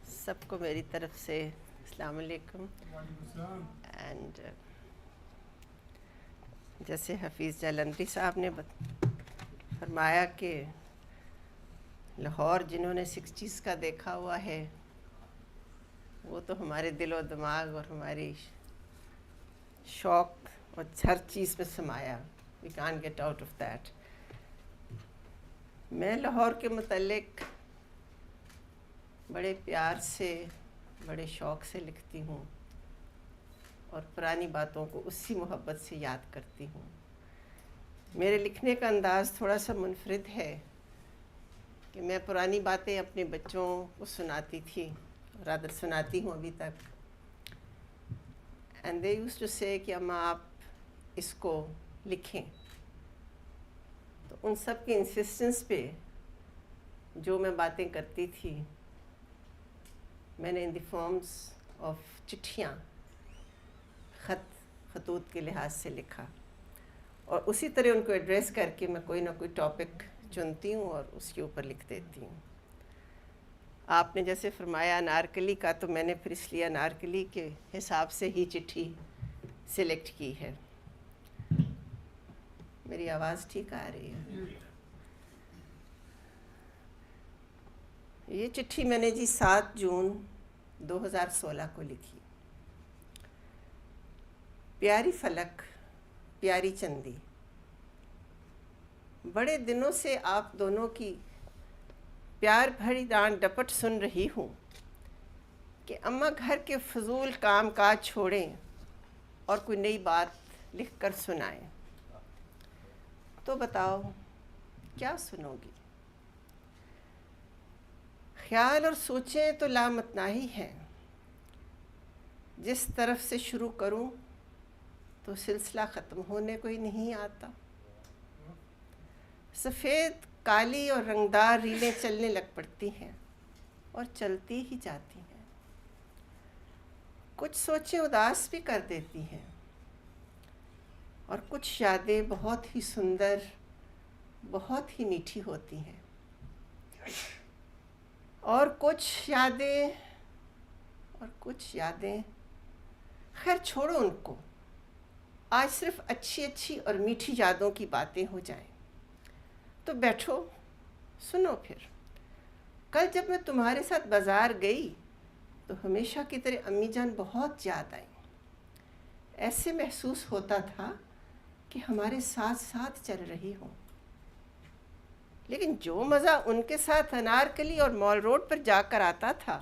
سب کو میری طرف سے السلام علیکم. اینڈ جیسے حفیظ جالندھری صاحب نے فرمایا کہ لاہور جنہوں نے 60s کا دیکھا ہوا ہے وہ تو ہمارے دل و دماغ اور ہماری شوق اور ہر چیز میں سمایا. We can't get out of that. میں لاہور کے متعلق بڑے پیار سے بڑے شوق سے لکھتی ہوں اور پرانی باتوں کو اسی محبت سے یاد کرتی ہوں. میرے لکھنے کا انداز تھوڑا سا منفرد ہے کہ میں پرانی باتیں اپنے بچوں کو سناتی تھی اور عادت سناتی ہوں ابھی تک. اینڈ دے یوزڈ ٹو سے کہ اماں آپ اس کو لکھیں. تو ان سب کی انسسٹنس پہ جو میں باتیں کرتی تھی میں نے ان دی فارمز آف چٹھیاں خطوط کے لحاظ سے لکھا اور اسی طرح ان کو ایڈریس کر کے میں کوئی نہ کوئی ٹاپک چنتی ہوں اور اس کے اوپر لکھ دیتی ہوں. آپ نے جیسے فرمایا انارکلی کا، تو میں نے پھر اس لیے انارکلی کے حساب سے ہی چٹھی سلیکٹ کی ہے. میری آواز ٹھیک آ رہی ہے؟ یہ چٹھی میں نے 7 جون 2016 کو لکھی. پیاری فلک، پیاری چندی، بڑے دنوں سے آپ دونوں کی پیار بھری ڈانٹ ڈپٹ سن رہی ہوں کہ اماں گھر کے فضول کام کاج چھوڑیں اور کوئی نئی بات لکھ کر سنائیں. تو بتاؤ کیا سنو گی؟ خیال اور سوچیں تو لامتناہی ہیں. جس طرف سے شروع کروں تو سلسلہ ختم ہونے کو ہی نہیں آتا. سفید کالی اور رنگدار ریلیں چلنے لگ پڑتی ہیں اور چلتی ہی جاتی ہیں. کچھ سوچیں اداس بھی کر دیتی ہیں اور کچھ یادیں بہت ہی سندر، بہت ہی میٹھی ہوتی ہیں. اور کچھ یادیں خیر چھوڑو ان کو. آج صرف اچھی اچھی اور میٹھی یادوں کی باتیں ہو جائیں. تو بیٹھو سنو. پھر کل جب میں تمہارے ساتھ بازار گئی تو ہمیشہ کی طرح امی جان بہت یاد آئیں. ایسے محسوس ہوتا تھا کہ ہمارے ساتھ ساتھ چل رہی ہوں. لیکن جو مزہ ان کے ساتھ انارکلی اور مال روڈ پر جا کر آتا تھا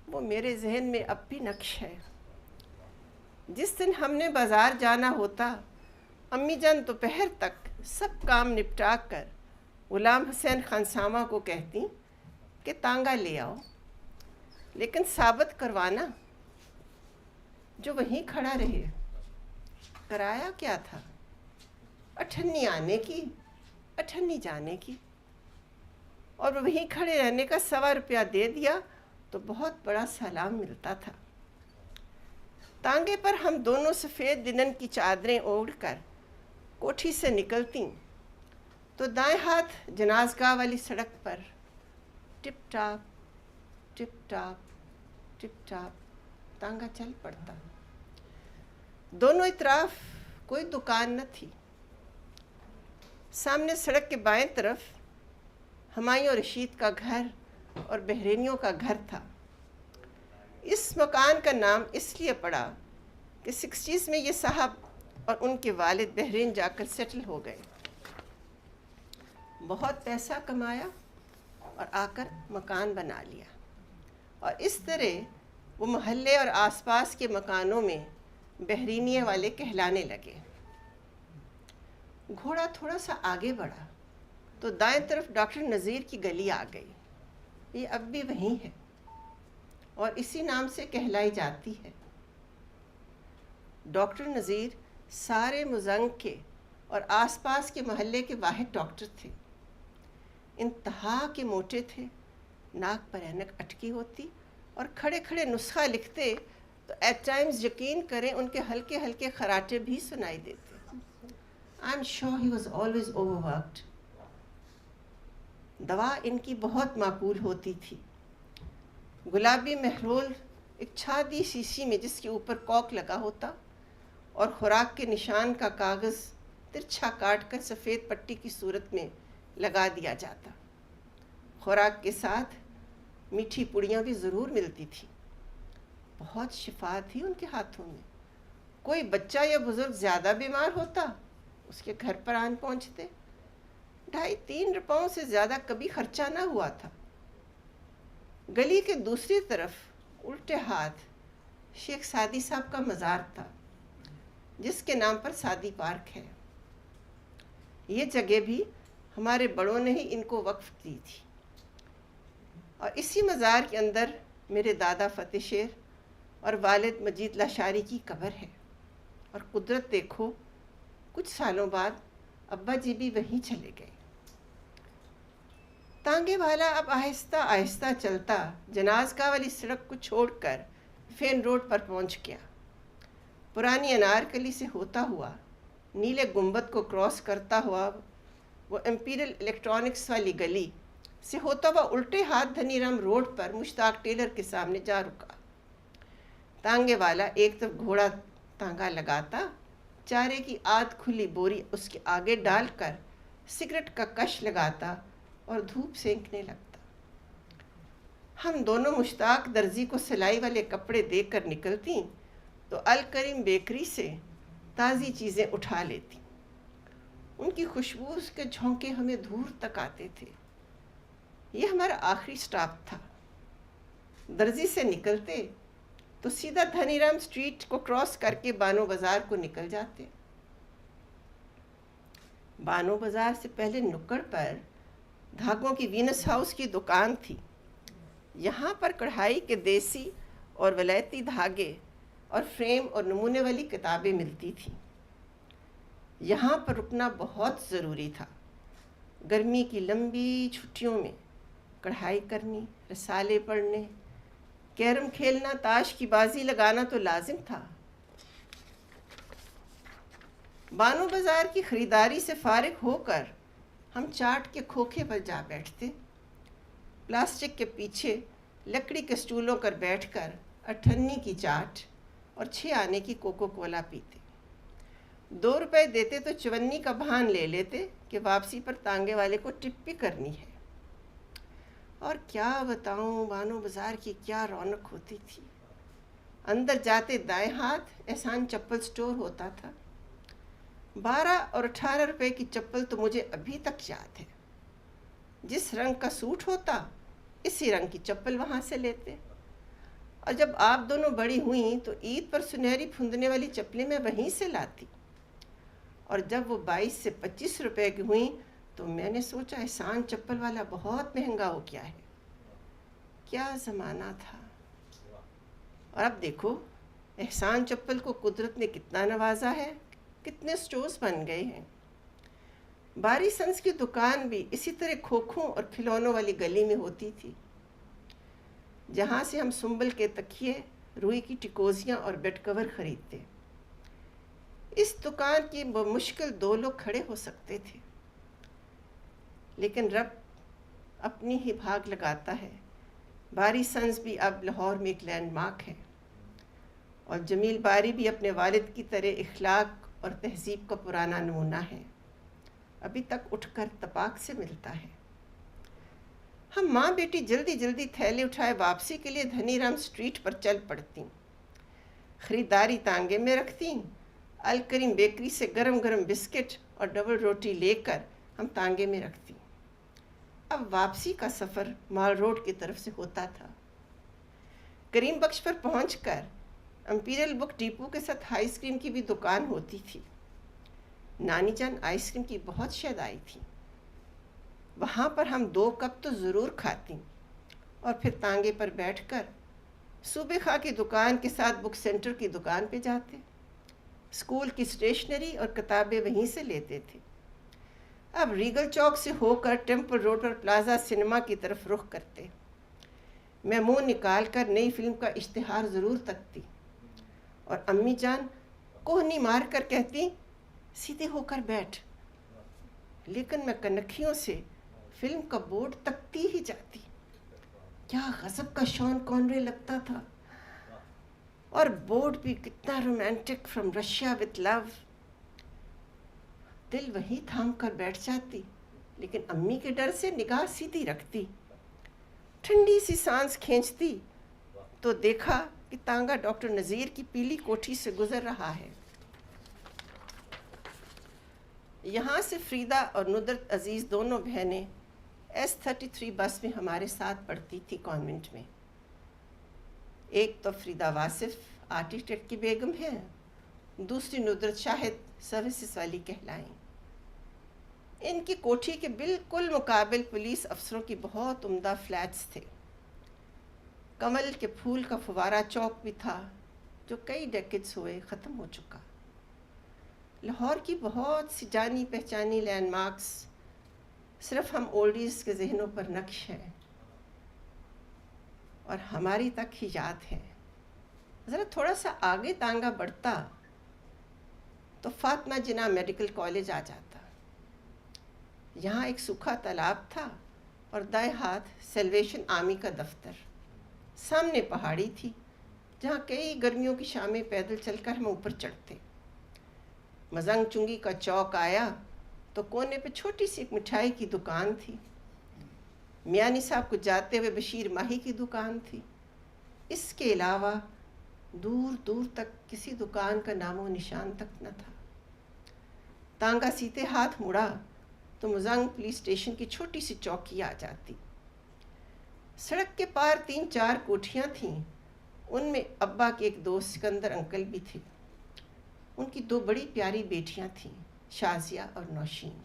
وہ میرے ذہن میں اب بھی نقش ہے. جس دن ہم نے بازار جانا ہوتا امی جان دوپہر تک سب کام نپٹا کر غلام حسین خانسامہ کو کہتی کہ تانگا لے آؤ، لیکن ثابت کروانا جو وہیں کھڑا رہے. کرایہ کیا تھا؟ 98 آنے کی 98 جانے کی، اور وہیں کھڑے رہنے کا 125 روپیہ دے دیا تو بہت بڑا سلام ملتا تھا. تانگے پر ہم دونوں سفید لنن کی چادریں اوڑھ کر کوٹھی سے نکلتی تو دائیں ہاتھ جنازگاہ والی سڑک پر ٹپ ٹاپ ٹپ ٹاپ ٹپ ٹاپ تانگا چل پڑتا. دونوں اطراف کوئی دکان نہ تھی. سامنے سڑک کے بائیں طرف ہمایوں رشید کا گھر اور بحرینیوں کا گھر تھا. اس مکان کا نام اس لیے پڑا کہ 60s میں یہ صاحب اور ان کے والد بحرین جا کر سیٹل ہو گئے. بہت پیسہ کمایا اور آ کر مکان بنا لیا، اور اس طرح وہ محلے اور آس پاس کے مکانوں میں بحرینیے والے کہلانے لگے. گھوڑا تھوڑا سا آگے بڑھا تو دائیں طرف ڈاکٹر نذیر کی گلی آ گئی. یہ اب بھی وہیں ہے اور اسی نام سے کہلائی جاتی ہے. ڈاکٹر نذیر سارے مزنگ کے اور آس پاس کے محلے کے واحد ڈاکٹر تھے. انتہا کے موٹے تھے، ناک پر اینک اٹکی ہوتی اور کھڑے کھڑے نسخہ لکھتے تو ایٹ ٹائمز یقین کریں ان کے ہلکے ہلکے خراٹے بھی سنائی دیتے. I'm sure he was always overworked. دوا ان کی بہت معقول ہوتی تھی. گلابی محرول ایک چھادی شیشی میں جس کے اوپر کاک لگا ہوتا اور خوراک کے نشان کا کاغذ ترچھا کاٹ کر سفید پٹی کی صورت میں لگا دیا جاتا. خوراک کے ساتھ میٹھی پڑیاں بھی ضرور ملتی تھی. بہت شفا تھی ان کے ہاتھوں میں. کوئی بچہ یا بزرگ زیادہ بیمار ہوتا اس کے گھر پر آن پہنچتے. 2.5-3 روپوں سے زیادہ کبھی خرچہ نہ ہوا تھا. گلی کے دوسری طرف الٹے ہاتھ شیخ سعدی صاحب کا مزار تھا جس کے نام پر سعدی پارک ہے. یہ جگہ بھی ہمارے بڑوں نے ہی ان کو وقف کی تھی. اور اسی مزار کے اندر میرے دادا فتح شیر اور والد مجید لاشاری کی قبر ہے. اور قدرت دیکھو کچھ سالوں بعد ابا جی بھی وہیں چلے گئے. تانگے والا اب آہستہ آہستہ چلتا جنازگاہ والی سڑک کو چھوڑ کر فین روڈ پر پہنچ گیا. پرانی انارکلی سے ہوتا ہوا نیلے گنبد کو کراس کرتا ہوا وہ امپیریل الیکٹرانکس والی گلی سے ہوتا ہوا الٹے ہاتھ دھنی رام روڈ پر مشتاق ٹیلر کے سامنے جا رکا. تانگے والا ایک طرف گھوڑا تانگا لگاتا، چارے کی آدھ کھلی بوری اس کے آگے ڈال کر سگریٹ کا کش لگاتا اور دھوپ سینکنے لگتا. ہم دونوں مشتاق درزی کو سلائی والے کپڑے دے کر نکلتی تو الکریم بیکری سے تازی چیزیں اٹھا لیتی. ان کی خوشبو کے جھونکے ہمیں دور تک آتے تھے. یہ ہمارا آخری سٹاپ تھا. درزی سے نکلتے تو سیدھا دھنی رام اسٹریٹ کو کراس کر کے بانو بازار کو نکل جاتے. بانو بازار سے پہلے نکڑ پر دھاگوں کی وینس ہاؤس کی دکان تھی. یہاں پر کڑھائی کے دیسی اور ولایتی دھاگے اور فریم اور نمونے والی کتابیں ملتی تھیں. یہاں پر رکنا بہت ضروری تھا. گرمی کی لمبی چھٹیوں میں کڑھائی کرنی، رسالے پڑھنے، کیرم کھیلنا، تاش کی بازی لگانا تو لازم تھا. بانو بازار کی خریداری سے فارغ ہو کر ہم چاٹ کے کھوکھے پر جا بیٹھتے. پلاسٹک کے پیچھے لکڑی کے سٹولوں پر بیٹھ کر 98 کی چاٹ اور 6 آنے کی کوکو کولا پیتے. 2 روپے دیتے تو 54 کا بہان لے لیتے کہ واپسی پر تانگے والے کو ٹپ بھی کرنی ہے. اور کیا بتاؤں بانو بازار کی کیا رونق ہوتی تھی. اندر جاتے دائیں ہاتھ احسان چپل سٹور ہوتا تھا. 12 اور 18 روپے کی چپل تو مجھے ابھی تک یاد ہے. جس رنگ کا سوٹ ہوتا اسی رنگ کی چپل وہاں سے لیتے. اور جب آپ دونوں بڑی ہوئیں تو عید پر سنہری پھندنے والی چپلیں میں وہیں سے لاتی. اور جب وہ 22 سے 25 روپے کی ہوئیں تو میں نے سوچا احسان چپل والا بہت مہنگا ہو گیا ہے. کیا زمانہ تھا. اور اب دیکھو احسان چپل کو قدرت نے کتنا نوازا ہے، کتنے سٹورز بن گئے ہیں. باری سنس کی دکان بھی اسی طرح کھوکھوں اور کھلونوں والی گلی میں ہوتی تھی جہاں سے ہم سنبل کے تکیے، روئی کی ٹکوزیاں اور بیڈ کور خریدتے. اس دکان کی بمشکل 2 لوگ کھڑے ہو سکتے تھے، لیکن رب اپنی ہی بھاگ لگاتا ہے. باری سنس بھی اب لاہور میں ایک لینڈ مارک ہے اور جمیل باری بھی اپنے والد کی طرح اخلاق اور تہذیب کا پرانا نمونہ ہے. ابھی تک اٹھ کر تپاک سے ملتا ہے. ہم ماں بیٹی جلدی جلدی تھیلے اٹھائے واپسی کے لیے دھنی رام اسٹریٹ پر چل پڑتی. خریداری تانگے میں رکھتی. الکریم بیکری سے گرم گرم بسکٹ اور ڈبل روٹی لے کر ہم تانگے میں رکھتی. اب واپسی کا سفر مال روڈ کی طرف سے ہوتا تھا. کریم بخش پر پہنچ کر امپیریل بک ڈیپو کے ساتھ آئس کریم کی بھی دکان ہوتی تھی. نانی جان آئس کریم کی بہت شیدائی تھی. وہاں پر ہم 2 کپ تو ضرور کھاتی اور پھر تانگے پر بیٹھ کر صوبے خواہ کی دکان کے ساتھ بک سینٹر کی دکان پہ جاتے. اسکول کی اسٹیشنری اور کتابیں وہیں سے لیتے تھے. اب ریگل چوک سے ہو کر ٹیمپل روڈ پر پلازا سنیما کی طرف رخ کرتے. میں منہ نکال کر نئی فلم کا اشتہار ضرور تکتی اور امی جان کوہنی مار کر کہتی سیدھے ہو کر بیٹھ. لیکن میں کنکھیوں سے فلم کا بورڈ تکتی ہی جاتی. کیا غضب کا شان کانرے لگتا تھا, اور بورڈ بھی کتنا رومانٹک, فرام رشیا وتھ لو. دل وہیں تھام کر بیٹھ جاتی, لیکن امی کے ڈر سے نگاہ سیدھی رکھتی. ٹھنڈی سی سانس کھینچتی تو دیکھا کہ تانگا ڈاکٹر نذیر کی پیلی کوٹھی سے گزر رہا ہے. یہاں سے فریدہ اور ندرت عزیز دونوں بہنیں S33 بس میں ہمارے ساتھ پڑھتی تھی کانوینٹ میں. ایک تو فریدہ واصف آرکیٹیکٹ کی بیگم ہیں, دوسری ندرت شاہد سروسز والی کہلائیں. ان کی کوٹھی کے بالکل مقابل پولیس افسروں کی بہت عمدہ فلیٹس تھے. کمل کے پھول کا فوارہ چوک بھی تھا, جو کئی ڈیکیڈز ہوئے ختم ہو چکا. لاہور کی بہت سی جانی پہچانی لینڈ مارکس صرف ہم اولڈیز کے ذہنوں پر نقش ہیں, اور ہماری تک ہی یاد ہے. ذرا تھوڑا سا آگے تانگا بڑھتا تو فاطمہ جناح میڈیکل کالج آ جاتا. یہاں ایک سوکھا تالاب تھا اور دائیں ہاتھ سیلویشن آرمی کا دفتر. سامنے پہاڑی تھی جہاں کئی گرمیوں کی شامیں پیدل چل کر ہم اوپر چڑھتے. مزنگ چنگی کا چوک آیا تو کونے پہ چھوٹی سی ایک مٹھائی کی دکان تھی. میانی صاحب کو جاتے ہوئے بشیر ماہی کی دکان تھی. اس کے علاوہ دور دور تک کسی دکان کا نام و نشان تک نہ تھا. تانگا سیدھے ہاتھ مڑا تو مزنگ پولیس اسٹیشن کی چھوٹی سی چوکی آ جاتی. سڑک کے پار 3-4 کوٹھیاں تھیں. ان میں ابا کے ایک دوست سکندر انکل بھی تھے. ان کی 2 بڑی پیاری بیٹیاں تھیں, شازیہ اور نوشین.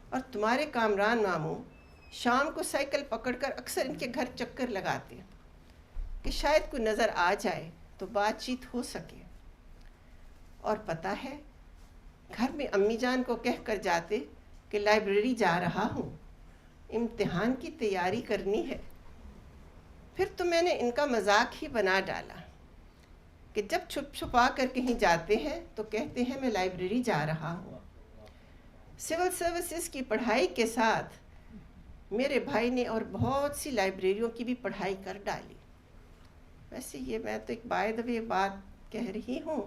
اور تمہارے کامران ماموں شام کو سائیکل پکڑ کر اکثر ان کے گھر چکر لگاتے کہ شاید کوئی نظر آ جائے تو بات چیت ہو سکے. اور پتہ ہے, گھر میں امی جان کو کہہ کر جاتے کہ لائبریری جا رہا ہوں, امتحان کی تیاری کرنی ہے. پھر تو میں نے ان کا مذاق ہی بنا ڈالا کہ جب چھپ چھپا کر کہیں جاتے ہیں تو کہتے ہیں میں لائبریری جا رہا ہوں. سول سروسز کی پڑھائی کے ساتھ میرے بھائی نے اور بہت سی لائبریریوں کی بھی پڑھائی کر ڈالی. ویسے یہ میں تو ایک بائی دا وے بات کہہ رہی ہوں,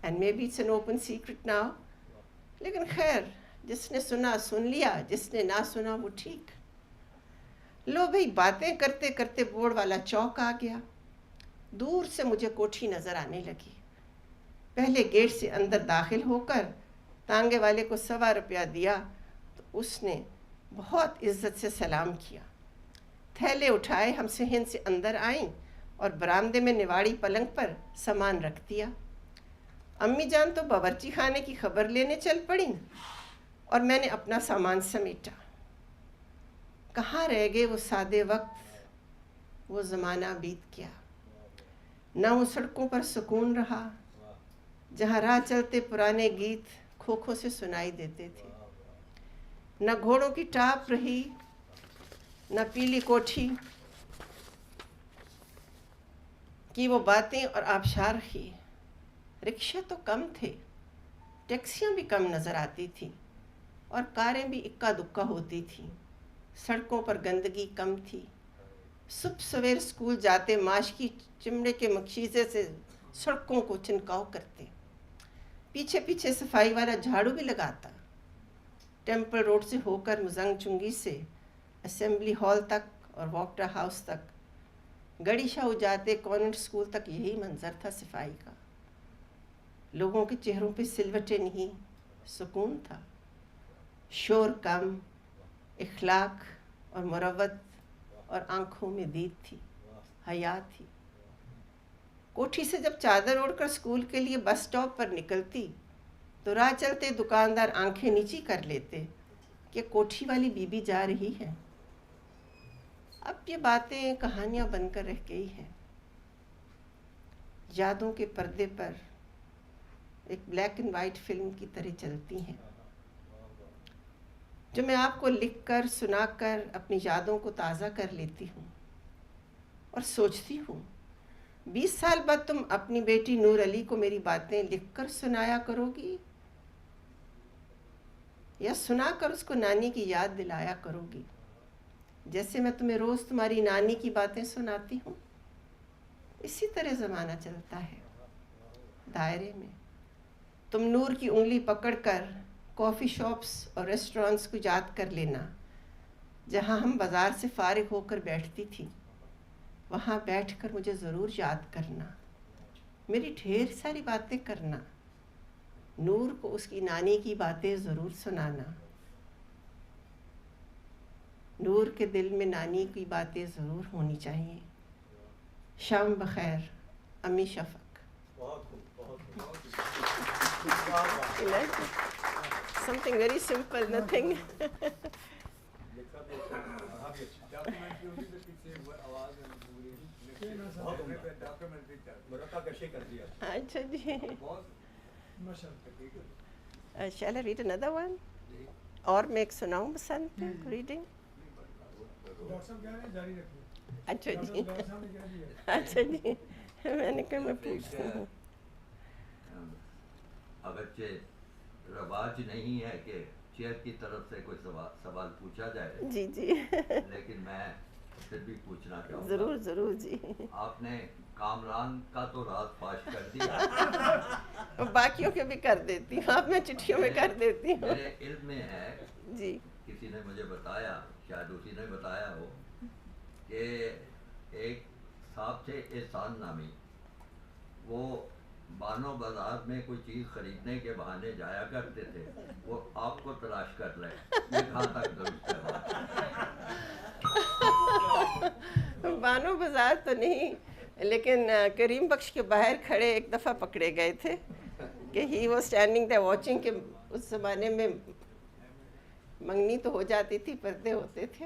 and may be it's an open secret now, لیکن خیر جس نے سنا سن لیا, جس نے نہ سنا وہ ٹھیک. لو بھئی, باتیں کرتے کرتے بورڈ والا چوک آ گیا. دور سے مجھے کوٹھی نظر آنے لگی. پہلے گیٹ سے اندر داخل ہو کر تانگے والے کو 1.25 روپیہ دیا تو اس نے بہت عزت سے سلام کیا. تھیلے اٹھائے ہم صحن سے اندر آئیں اور برآمدے میں نواڑی پلنگ پر سامان رکھ دیا. امی جان تو باورچی خانے کی خبر لینے چل پڑیں اور میں نے اپنا سامان سمیٹا. کہاں رہ گئے وہ سادے وقت, وہ زمانہ بیت گیا. نہ وہ سڑکوں پر سکون رہا جہاں راہ چلتے پرانے گیت کھوکھوں سے سنائی دیتے تھے. نہ گھوڑوں کی ٹاپ رہی, نہ پیلی کوٹھی کی وہ باتیں اور آبشار رہی. رکشے تو کم تھے, ٹیکسیاں بھی کم نظر آتی تھیں, اور کاریں بھی اکا دکا ہوتی تھیں. سڑکوں پر گندگی کم تھی. صبح سویر اسکول جاتے ماش کی چمڑے کے مکشیزے سے سڑکوں کو چھنکاؤ کرتے. پیچھے پیچھے صفائی والا جھاڑو بھی لگاتا. ٹیمپل روڈ سے ہو کر مزنگ چنگی سے اسمبلی ہال تک اور واکٹا ہاؤس تک, گڑی شاہ جاتے کانوینٹ اسکول تک یہی منظر تھا صفائی کا. لوگوں کے چہروں پہ سلوٹیں نہیں, سکون تھا. شور کم, اخلاق اور مروت, اور آنکھوں میں دید تھی, حیا تھی. کوٹھی سے جب چادر اوڑھ کر اسکول کے لیے بس سٹاپ پر نکلتی تو راہ چلتے دکاندار آنکھیں نیچی کر لیتے کہ کوٹھی والی بی بی جا رہی ہے. اب یہ باتیں کہانیاں بن کر رہ گئی ہیں. یادوں کے پردے پر ایک بلیک اینڈ وائٹ فلم کی طرح چلتی ہیں, جو میں آپ کو لکھ کر سنا کر اپنی یادوں کو تازہ کر لیتی ہوں, اور سوچتی ہوں 20 سال بعد تم اپنی بیٹی نور علی کو میری باتیں لکھ کر سنایا کرو گی یا سنا کر اس کو نانی کی یاد دلایا کرو گی، جیسے میں تمہیں روز تمہاری نانی کی باتیں سناتی ہوں. اسی طرح زمانہ چلتا ہے دائرے میں. تم نور کی انگلی پکڑ کر کافی شاپس اور ریسٹورانٹس کو یاد کر لینا جہاں ہم بازار سے فارغ ہو کر بیٹھتی تھی. وہاں بیٹھ کر مجھے ضرور یاد کرنا، میری ڈھیر ساری باتیں کرنا. نور کو اس کی نانی کی باتیں ضرور سنانا. نور کے دل میں نانی کی باتیں ضرور ہونی چاہیے. شام بخیر، امی شفق. Something very simple, nothing. اچھا جی. Shall I read another one? اور میں ایک سناؤں بسنت ریڈنگ؟ اچھا جی. اچھا جی، میں نے کہا میں پوچھتی ہوں. اگرچہ رواج نہیں ہے کہ چیئر کی طرف سے کوئی سوال پوچھا جائے، جی جی لیکن میں پھر بھی پوچھنا چاہوں گا. ضرور ضرور جی. آپ نے کامران کا تو راز فاش کر دیا، باقیوں کے بھی کر دیتی ہوں، اب میں چٹھیوں میں کر دیتی ہوں. میرے علم میں ہے جی کسی نے مجھے بتایا، شاید اسی نے بتایا ہو، کہ ایک صاحب تھے احسان نامی، وہ بانو بازار میں کوئی چیز خریدنے کے بہانے جایا کرتے تھے. وہ آپ کو تلاش کر لیں. یہ کہاں تک درست ہے بات؟ بانو بازار تو نہیں، لیکن کریم بخش کے باہر کھڑے ایک دفعہ پکڑے گئے تھے کہ he was standing there watching, کہ اس زمانے میں منگنی تو ہو جاتی تھی، پردے ہوتے تھے.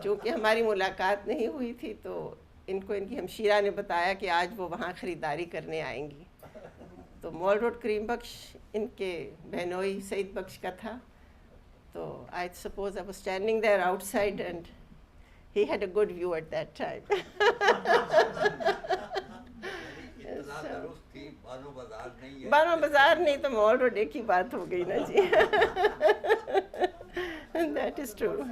چونکہ ہماری ملاقات نہیں ہوئی تھی تو ان کو ان کی ہمشیرہ نے بتایا کہ آج وہ وہاں خریداری کرنے آئیں گی. تو مال روڈ کریم بخش ان کے بہنوئی سعید بخش کا تھا. تو I suppose I was standing there outside and he had a good view at that time. اتنا درست تھی، بانو بازار نہیں ہے. بانو بازار نہیں تو مال روڈ ایک ہی بات ہو گئی نا جی. That is true.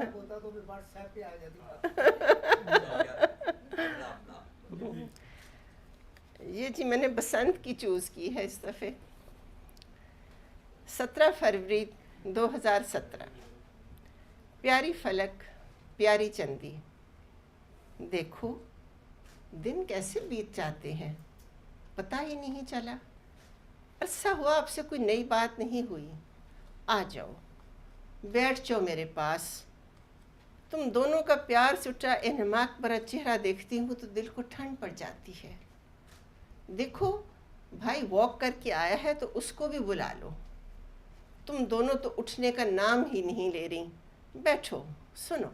یہ جی میں نے بسنت کی چوز کی ہے اس دفعہ. 17 فروری 2017. پیاری فلک، پیاری چندی، دیکھو دن کیسے بیت جاتے ہیں، پتہ ہی نہیں چلا. عرصہ ہوا آپ سے کوئی نئی بات نہیں ہوئی. آ جاؤ، بیٹھ جاؤ میرے پاس. تم دونوں کا پیار سے اٹھا انہماک بھرا چہرہ دیکھتی ہوں تو دل کو ٹھنڈ پڑ جاتی ہے. دیکھو بھائی واک کر کے آیا ہے تو اس کو بھی بلا لو. تم دونوں تو اٹھنے کا نام ہی نہیں لے رہی. بیٹھو سنو.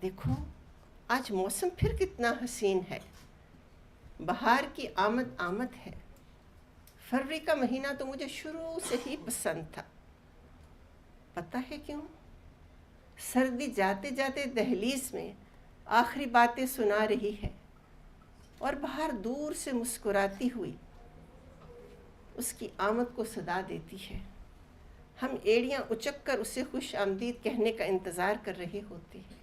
دیکھو آج موسم پھر کتنا حسین ہے. بہار کی آمد ہے. فروری کا مہینہ تو مجھے شروع سے ہی پسند تھا. پتہ ہے کیوں؟ سردی جاتے جاتے دہلیز میں آخری باتیں سنا رہی ہے اور بہار دور سے مسکراتی ہوئی اس کی آمد کو صدا دیتی ہے. ہم ایڑیاں اچک کر اسے خوش آمدید کہنے کا انتظار کر رہے ہوتے ہیں.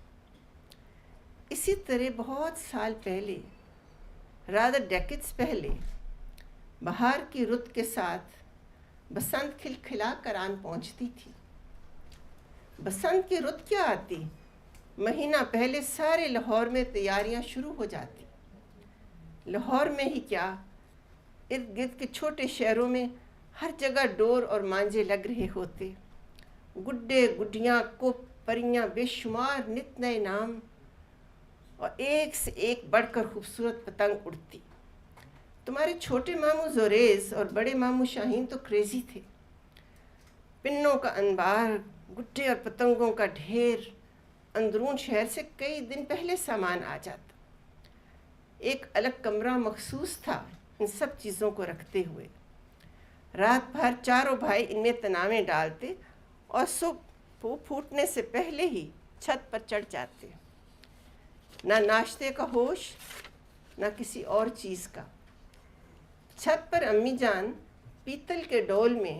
اسی طرح بہت سال پہلے، رادر ڈیکڈز پہلے، بہار کی رت کے ساتھ بسنت کھلکھلا کر آن پہنچتی تھی. بسنت کی رت کیا آتی، مہینہ پہلے سارے لاہور میں تیاریاں شروع ہو جاتی. لاہور میں ہی کیا، ارد گرد کے چھوٹے شہروں میں ہر جگہ ڈور اور مانجے لگ رہے ہوتے. گڈے گڈیاں کپ پریاں بے شمار نت نئے نام، اور ایک سے ایک بڑھ کر خوبصورت پتنگ اڑتی. تمہارے چھوٹے ماموں زوریز اور بڑے ماموں شاہین تو کریزی تھے. پنوں کا انبار، گڈے اور پتنگوں کا ڈھیر. اندرون شہر سے کئی دن پہلے سامان آ جاتا. ایک الگ کمرہ مخصوص تھا ان سب چیزوں کو رکھتے ہوئے. رات بھر چاروں بھائی ان میں تناویں ڈالتے اور صبح پھوٹنے سے پہلے ہی چھت پر چڑھ جاتے. نہ ناشتے کا ہوش، نہ کسی اور چیز کا. چھت پر امی جان پیتل کے ڈول میں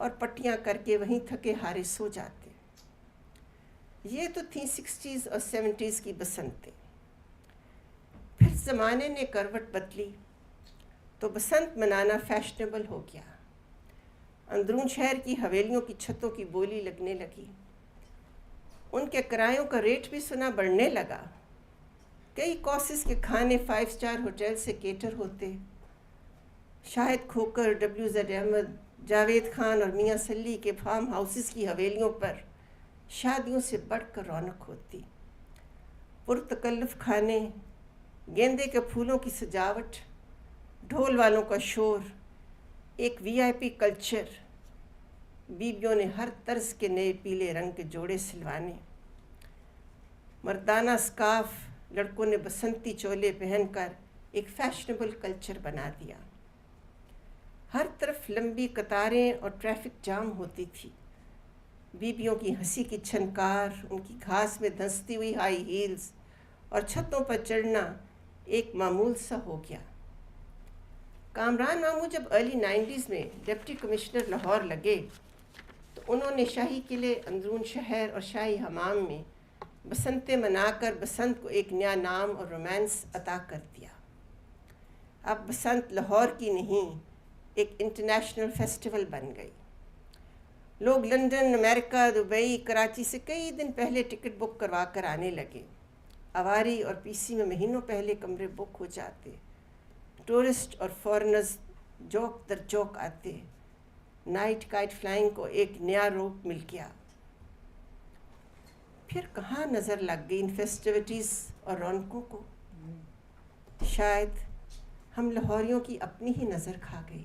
اور پٹیاں کر کے وہیں تھکے ہارے سو جاتے۔ یہ تو تھیں 60s اور 70s کی بسنتیں۔ پھر زمانے نے کروٹ بدلی تو بسنت منانا فیشنیبل ہو گیا۔ اندرون شہر کی حویلیوں کی چھتوں کی بولی لگنے لگی۔ ان کے کرایوں کا ریٹ بھی سنا بڑھنے لگا۔ کئی کورسز کے کھانے 5 اسٹار ہوٹل سے کیٹر ہوتے۔ شاہد کھوکر، WZ احمد، جاوید خان اور میاں سلی کے فارم ہاؤسز کی حویلیوں پر شادیوں سے بڑھ کر رونق ہوتی۔ پرتکلف کھانے، گیندے کے پھولوں کی سجاوٹ، ڈھول والوں کا شور، ایک VIP کلچر۔ بیویوں نے ہر طرز کے نئے پیلے رنگ کے جوڑے سلوانے۔ مردانہ سکارف لڑکوں نے بسنتی چولے پہن کر ایک فیشنیبل کلچر بنا دیا۔ ہر طرف لمبی قطاریں اور ٹریفک جام ہوتی تھی۔ بیویوں کی ہنسی کی چھنکار، ان کی گھاس میں دھنستی ہوئی ہائی ہیلز اور چھتوں پر چڑھنا ایک معمول سا ہو گیا۔ کامران ماموں جب ارلی 90s میں ڈپٹی کمشنر لاہور لگے تو انہوں نے شاہی قلعے، اندرون شہر اور شاہی حمام میں بسنتیں منا کر بسنت کو ایک نیا نام اور رومانس عطا کر دیا۔ اب بسنت لاہور کی نہیں، ایک انٹرنیشنل فیسٹیول بن گئی۔ لوگ لندن، امریکہ، دبئی، کراچی سے کئی دن پہلے ٹکٹ بک کروا کر آنے لگے۔ اواری اور PC میں مہینوں پہلے کمرے بک ہو جاتے۔ ٹورسٹ اور فورنرز جوک در جوک آتے۔ نائٹ کائٹ فلائنگ کو ایک نیا روپ مل گیا۔ پھر کہاں نظر لگ گئی ان فیسٹیوٹیز اور رونقوں کو؟ شاید ہم لاہوریوں کی اپنی ہی نظر کھا گئی۔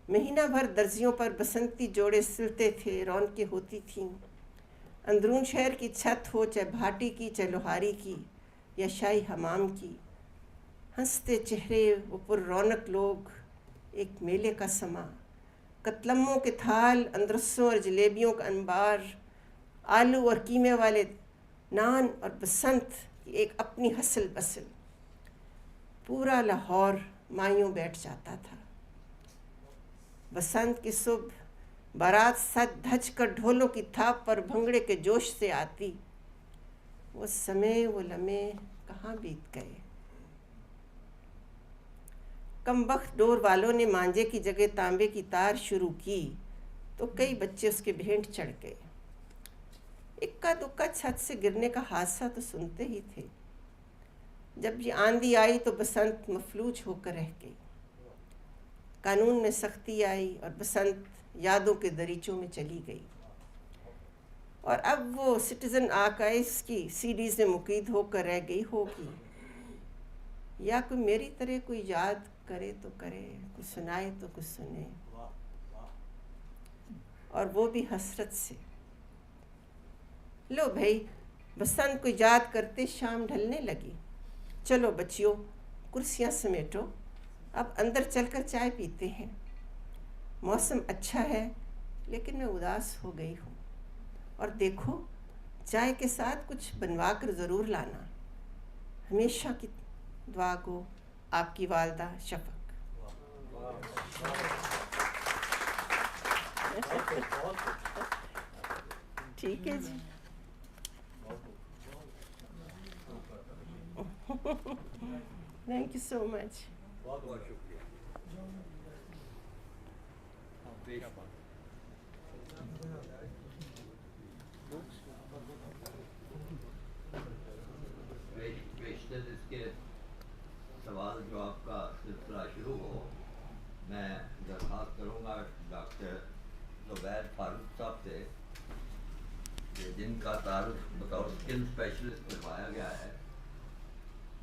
مہینہ بھر درزیوں پر بسنتی جوڑے سلتے تھے، رونقیں ہوتی تھیں۔ اندرون شہر کی چھت ہو، چاہے بھاٹی کی، چاہے لوہاری کی یا شاہی حمام کی، ہنستے چہرے، وہ پر رونق لوگ، ایک میلے کا سما، قتلموں کے تھال، اندرسوں اور جلیبیوں کا انبار، آلو اور قیمے والے نان اور بسنت کی ایک اپنی حسل بسل۔ پورا لاہور مایوں بیٹھ جاتا تھا۔ بسنت کی صبح بارات سج دھج کر ڈھولوں کی تھاپ پر بھنگڑے کے جوش سے آتی۔ وہ سمے، وہ لمحے کہاں بیت گئے؟ کم بخت ڈور والوں نے مانجے کی جگہ تانبے کی تار شروع کی تو کئی بچے اس کے بھینٹ چڑھ گئے۔ اکا دکا چھت سے گرنے کا حادثہ تو سنتے ہی تھے۔ جب یہ آندھی آئی تو بسنت مفلوج ہو کر رہ گئی۔ قانون میں سختی آئی اور بسنت یادوں کے دریچوں میں چلی گئی۔ اور اب وہ سٹیزن آرکائیوز کی CDs میں مقید ہو کر رہ گئی ہوگی، یا کوئی میری طرح کوئی یاد کرے تو کرے، کوئی سنائے تو کچھ سنے، اور وہ بھی حسرت سے۔ لو بھائی، بسنت کو یاد کرتے شام ڈھلنے لگی۔ چلو بچیوں، کرسیاں سمیٹو، اب اندر چل کر چائے پیتے ہیں۔ موسم اچھا ہے لیکن میں اداس ہو گئی ہوں، اور دیکھو چائے کے ساتھ کچھ بنوا کر ضرور لانا۔ ہمیشہ کی دعا گو، آپ کی والدہ شفق۔ ٹھیک ہے جی، تھینک یو سو مچ۔ بہت بہت شکریہ۔ بیشتر اس کے سوال جواب کا سلسلہ شروع ہو، میں درخواست کروں گا ڈاکٹر زبیر فاروق صاحب سے، کہ جن کا تعارف بطور اسکن اسپیشلسٹ کروایا گیا ہے،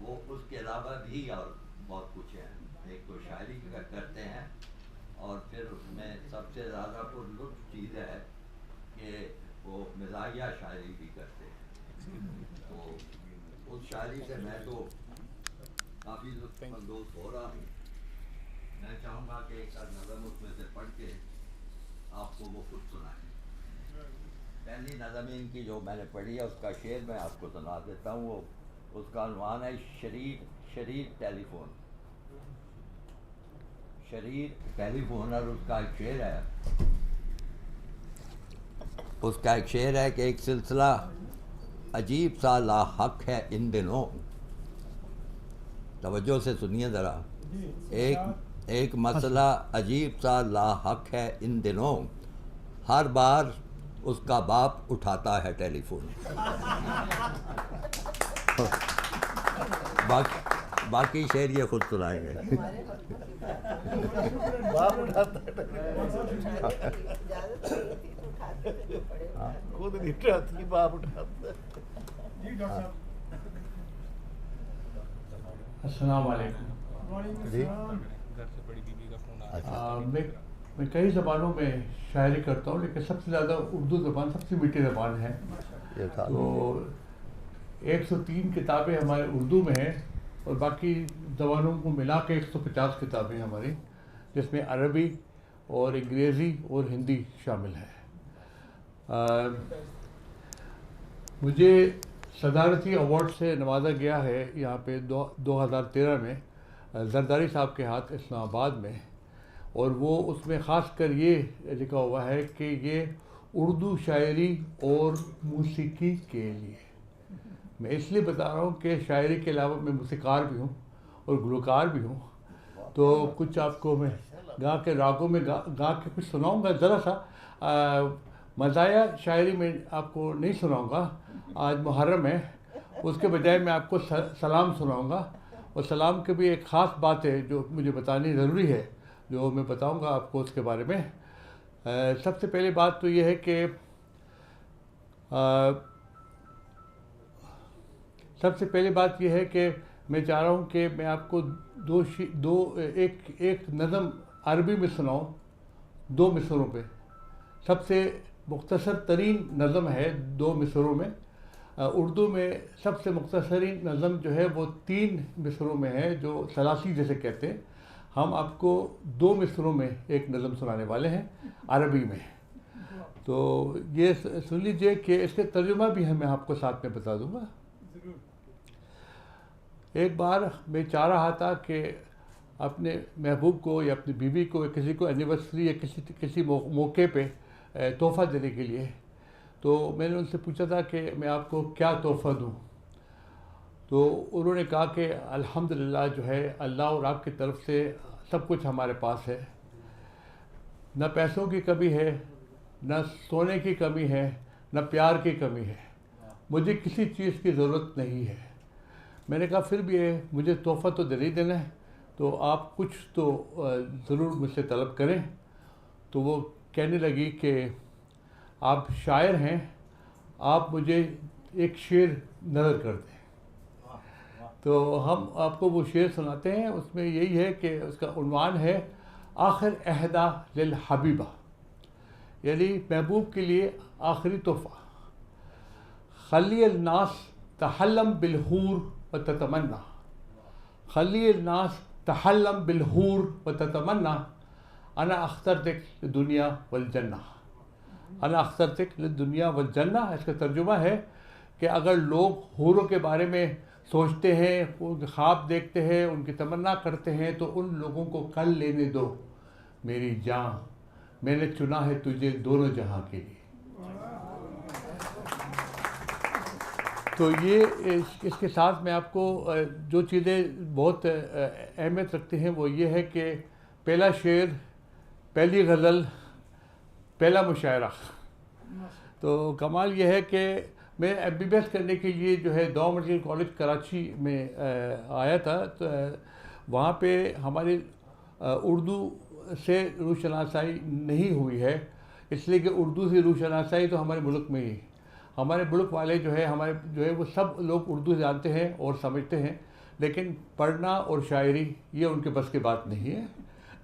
وہ اس کے علاوہ بھی اور بہت کچھ ہیں۔ ایک تو شاعری کرتے ہیں، اور پھر اس میں سب سے زیادہ پر لطف چیز ہے کہ وہ مزاحیہ شاعری بھی کرتے ہیں۔ تو اس شاعری سے میں تو کافی لطف اندوز ہو رہا ہوں۔ میں چاہوں گا کہ ایک نظم اس میں سے پڑھ کے آپ کو وہ خود سنائیں۔ پہلی نظم ان کی جو میں نے پڑھی ہے اس کا شعر میں آپ کو سنا دیتا ہوں۔ وہ اس کا عنوان ہے شریر ٹیلی فون۔ شریر ٹیلی فون، اور اس کا ایک شعر ہے اس کا ایک شعر ہے کہ ایک سلسلہ عجیب سا لاحق ہے ان دنوں. توجہ سے سنیے ذرا. ایک مسئلہ عجیب سا لاحق ہے ان دنوں، ہر بار اس کا باپ اٹھاتا ہے ٹیلی فون. باقی شعر یہ خود سنائیں گے. باپ اٹھاتا خود نہیں اٹھاتی، باپ اٹھاتا. السلام علیکم. جی میں کئی زبانوں میں شاعری کرتا ہوں، لیکن سب سے زیادہ اردو زبان سب سے میٹھی زبان ہے. تو 103 کتابیں ہمارے اردو میں ہیں اور باقی زبانوں کو ملا کے 150 کتابیں ہیں ہماری، جس میں عربی اور انگریزی اور ہندی شامل ہے. مجھے صدارتی ایوارڈ سے نوازا گیا ہے یہاں پہ 2013 میں زرداری صاحب کے ہاتھ اسلام آباد میں، اور وہ اس میں خاص کر یہ لکھا ہوا ہے کہ یہ اردو شاعری اور موسیقی کے لیے. میں اس لیے بتا رہا ہوں کہ شاعری کے علاوہ میں موسیقار بھی ہوں اور گلوکار بھی ہوں. تو کچھ آپ کو میں گا کے راگوں میں گا کے کچھ سناؤں گا. ذرا سا مزایا شاعری میں آپ کو نہیں سناؤں گا، آج محرم ہے، اس کے بجائے میں آپ کو سلام سناؤں گا. اور سلام کی بھی ایک خاص بات ہے جو مجھے بتانی ضروری ہے، جو میں بتاؤں گا آپ کو اس کے بارے میں. سب سے پہلی بات تو یہ ہے کہ میں چاہ رہا ہوں کہ میں آپ کو ایک نظم عربی میں سناؤں 2 مصروں پہ. سب سے مختصر ترین نظم ہے 2 مصروں میں. اردو میں سب سے مختصرین نظم جو ہے وہ 3 مصروں میں ہے، جو ثلاثی جیسے کہتے ہیں. ہم آپ کو 2 مصروں میں ایک نظم سنانے والے ہیں عربی میں. تو یہ سن لیجئے کہ اس کے ترجمہ بھی میں آپ کو ساتھ میں بتا دوں گا. ایک بار میں چاہ رہا تھا کہ اپنے محبوب کو یا اپنی بیوی کو یا کسی کو اینیورسری یا کسی موقع پہ تحفہ دینے کے لیے، تو میں نے ان سے پوچھا تھا کہ میں آپ کو کیا تحفہ دوں. تو انہوں نے کہا کہ الحمدللہ جو ہے اللہ اور آپ کی طرف سے سب کچھ ہمارے پاس ہے، نہ پیسوں کی کمی ہے، نہ سونے کی کمی ہے، نہ پیار کی کمی ہے، مجھے کسی چیز کی ضرورت نہیں ہے. میں نے کہا پھر بھی مجھے تحفہ تو دے ہی دینا ہے، تو آپ کچھ تو ضرور مجھ سے طلب کریں. تو وہ کہنے لگی کہ آپ شاعر ہیں، آپ مجھے ایک شعر نظر کر دیں. تو ہم آپ کو وہ شعر سناتے ہیں. اس میں یہی ہے کہ اس کا عنوان ہے آخر اہدا للحبیبہ، یعنی محبوب کے لیے آخری تحفہ. خلی الناس تحلم بالحور وتتمنى، خلی الناس تحلم بالحور وتتمنى، انا اخترتک للدنیا والجنہ، انا اخترتک للدنیا والجنہ. اس کا ترجمہ ہے کہ اگر لوگ حوروں کے بارے میں سوچتے ہیں، ان کے خواب دیکھتے ہیں، ان کی تمنا کرتے ہیں، تو ان لوگوں کو کل لینے دو میری جان، میں نے چنا ہے تجھے دونوں جہاں کے لیے. تو یہ اس کے ساتھ میں آپ کو جو چیزیں بہت اہمیت رکھتے ہیں وہ یہ ہے کہ پہلا شعر، پہلی غزل، پہلا مشاعرہ. تو کمال یہ ہے کہ میں MBBS کرنے کے لیے جو ہے دو میڈیکل کالج کراچی میں آیا تھا. تو وہاں پہ ہماری اردو سے روشناسائی نہیں ہوئی ہے، اس لیے کہ اردو سے روشناسائی تو ہمارے ملک میں ہی، ہمارے ملک والے جو ہے وہ سب لوگ اردو جانتے ہیں اور سمجھتے ہیں، لیکن پڑھنا اور شاعری یہ ان کے بس کی بات نہیں ہے.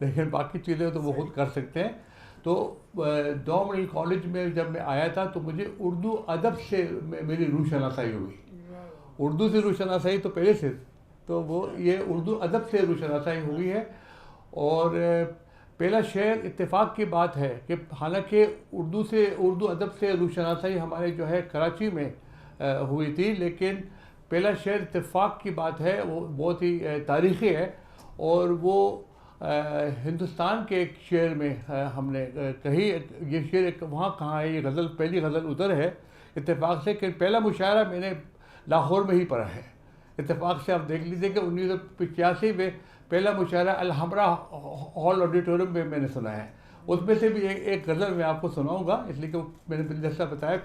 لیکن باقی چیزیں تو وہ خود کر سکتے ہیں. تو دو میڈیکل کالج میں جب میں آیا تھا تو مجھے اردو ادب سے میری روشناسائی ہوئی. اردو سے روشناسائی تو پہلے سے، تو وہ یہ اردو ادب سے روشناسائی ہوئی ہے. اور پہلا شعر اتفاق کی بات ہے کہ حالانکہ اردو ادب سے روشناسائی ہمارے جو ہے کراچی میں ہوئی تھی، لیکن پہلا شعر اتفاق کی بات ہے، وہ بہت ہی تاریخی ہے. اور وہ ہندوستان کے ایک شعر میں ہم نے کہی، یہ شعر وہاں کہاں ہے، یہ غزل پہلی غزل ادھر ہے اتفاق سے کہ پہلا مشاعرہ میں نے لاہور میں ہی پڑھا ہے۔ اتفاق سے آپ دیکھ لیجیے کہ 1985 میں پہلا مشاعرہ الحمرا ہال آڈیٹوریم میں نے سنا ہے۔ اس میں سے بھی ایک غزل میں آپ کو سناؤں گا، اس لیے کہ میں نے جیسا بتایا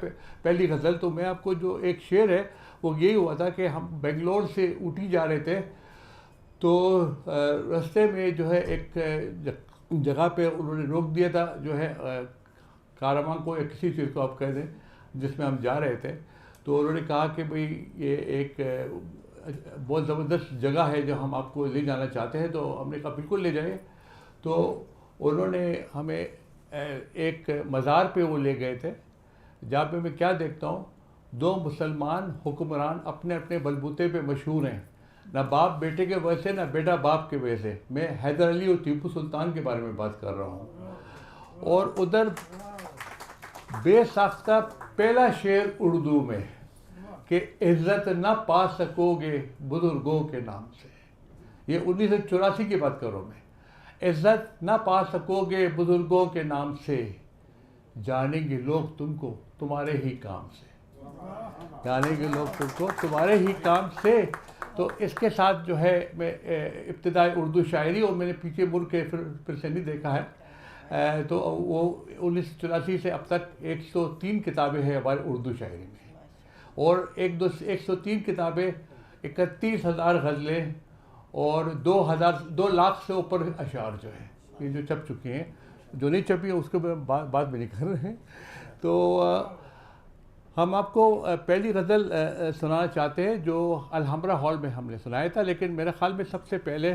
پہلی غزل، تو میں آپ کو جو ایک شعر ہے وہ یہی ہوا تھا کہ ہم بنگلور سے اوٹی جا رہے تھے، تو رستے میں جو ہے ایک جگہ پہ انہوں نے روک دیا تھا، جو ہے کارواں کو یا کسی چیز کو آپ کہہ دیں جس میں ہم جا رہے تھے، تو انہوں نے کہا کہ بھئی یہ ایک بہت زبردست جگہ ہے جو ہم آپ کو لے جانا چاہتے ہیں، تو ہم نے کہا بالکل لے جائیں۔ تو انہوں نے ہمیں ایک مزار پہ وہ لے گئے تھے، جہاں پہ میں کیا دیکھتا ہوں، دو مسلمان حکمران اپنے اپنے بلبوتے پہ مشہور ہیں، نہ باپ بیٹے کے ویسے نہ بیٹا باپ کے ویسے۔ میں حیدر علی اور ٹیپو سلطان کے بارے میں بات کر رہا ہوں۔ اور ادھر بے ساختہ پہلا شعر اردو میں کہ عزت نہ پا سکو گے بزرگوں کے نام سے، یہ 1984 کی بات کر رہا ہوں میں۔ عزت نہ پا سکو گے بزرگوں کے نام سے، جانیں گے لوگ تم کو تمہارے ہی کام سے، جانیں گے لوگ تم کو تمہارے ہی کام سے۔ تو اس کے ساتھ جو ہے میں ابتدائی اردو شاعری، اور میں نے پیچھے مڑ کے پھر سے نہیں دیکھا ہے، تو وہ 1984 سے اب تک 103 کتابیں ہیں ہمارے اردو شاعری میں، اور 103 کتابیں، 31,000 غزلیں اور 2 لاکھ سے اوپر اشعار جو ہیں، یہ جو چھپ چکے ہیں۔ جو نہیں چھپی ہے اس کے بعد میں نہیں کر رہے ہیں۔ تو ہم آپ کو پہلی غزل سنانا چاہتے ہیں جو الحمرا ہال میں ہم نے سنایا تھا، لیکن میرے خیال میں سب سے پہلے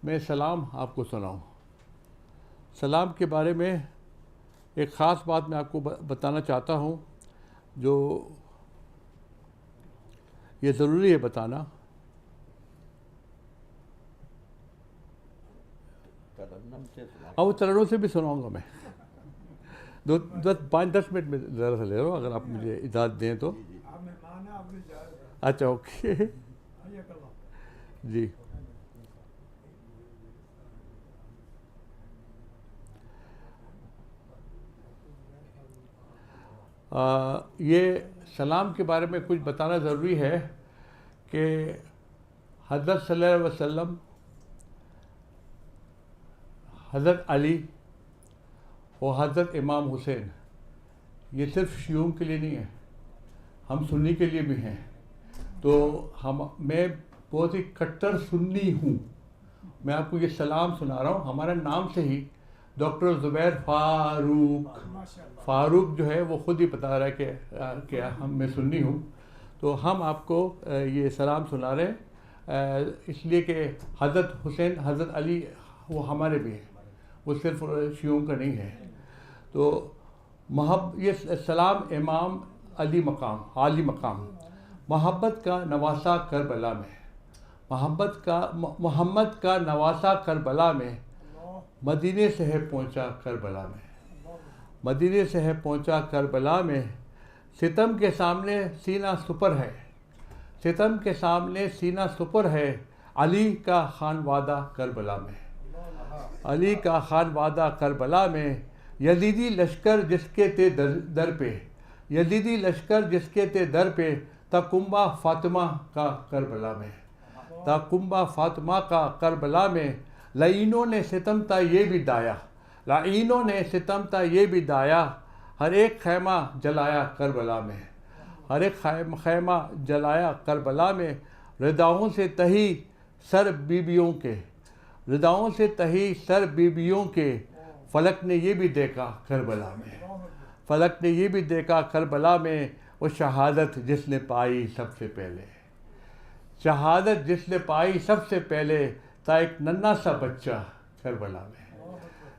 میں سلام آپ کو سناؤں۔ سلام کے بارے میں ایک خاص بات میں آپ کو بتانا چاہتا ہوں، جو یہ ضروری ہے بتانا۔ وہ ترنم سے بھی سناؤں گا میں، 5-10 منٹ میں ذرا سا لے رہا ہوں، اگر آپ مجھے اجازت دیں تو۔ اچھا اوکے جی۔ یہ سلام کے بارے میں کچھ بتانا ضروری ہے کہ حضرت صلی اللہ علیہ وسلم، حضرت علی اور حضرت امام حسین، یہ صرف شیعوں کے لیے نہیں ہے، ہم سنی کے لیے بھی ہیں۔ تو میں بہت ہی کٹر سنی ہوں۔ میں آپ کو یہ سلام سنا رہا ہوں، ہمارا نام سے ہی ڈاکٹر زبیر فاروق جو ہے وہ خود ہی بتا رہا ہے کہ میں سنی ہوں۔ تو ہم آپ کو یہ سلام سنا رہے ہیں اس لیے کہ حضرت حسین، حضرت علی وہ ہمارے بھی ہیں، وہ صرف شیعوں کا نہیں ہے۔ تو یہ سلام امام علی مقام، محبت کا نواسا کربلا میں، محمد کا نواسا کربلا میں، مدینے سے ہے پہنچا کربلا میں، مدینے سے ہے پہنچا کربلا میں، ستم کے سامنے سینہ سپر ہے، ستم کے سامنے سینہ سپر ہے، علی کا خانوادہ کربلا میں، علی کا خانوادہ کربلا میں، یزیدی لشکر جس کے تھے در پہ، یزیدی لشکر جس کے تھے در پہ، تا کنبہ فاطمہ کا کربلا میں، تا کنبہ فاطمہ کا کربلا میں، لعینوں نے ستم تا یہ بھی دایا، لعینوں نے ستم تا یہ بھی دایا، ہر ایک خیمہ جلایا کربلا میں، ہر ایک خیمہ جلایا کربلا میں، رداؤں سے تہی سر بیبیوں کے، رداؤں سے تہی سر بیبیوں کے، فلک نے یہ بھی دیکھا کربلا میں، فلک نے یہ بھی دیکھا کربلا میں، وہ شہادت جس نے پائی سب سے پہلے، شہادت جس نے پائی سب سے پہلے، تا ایک ننھا سا بچہ کربلا میں،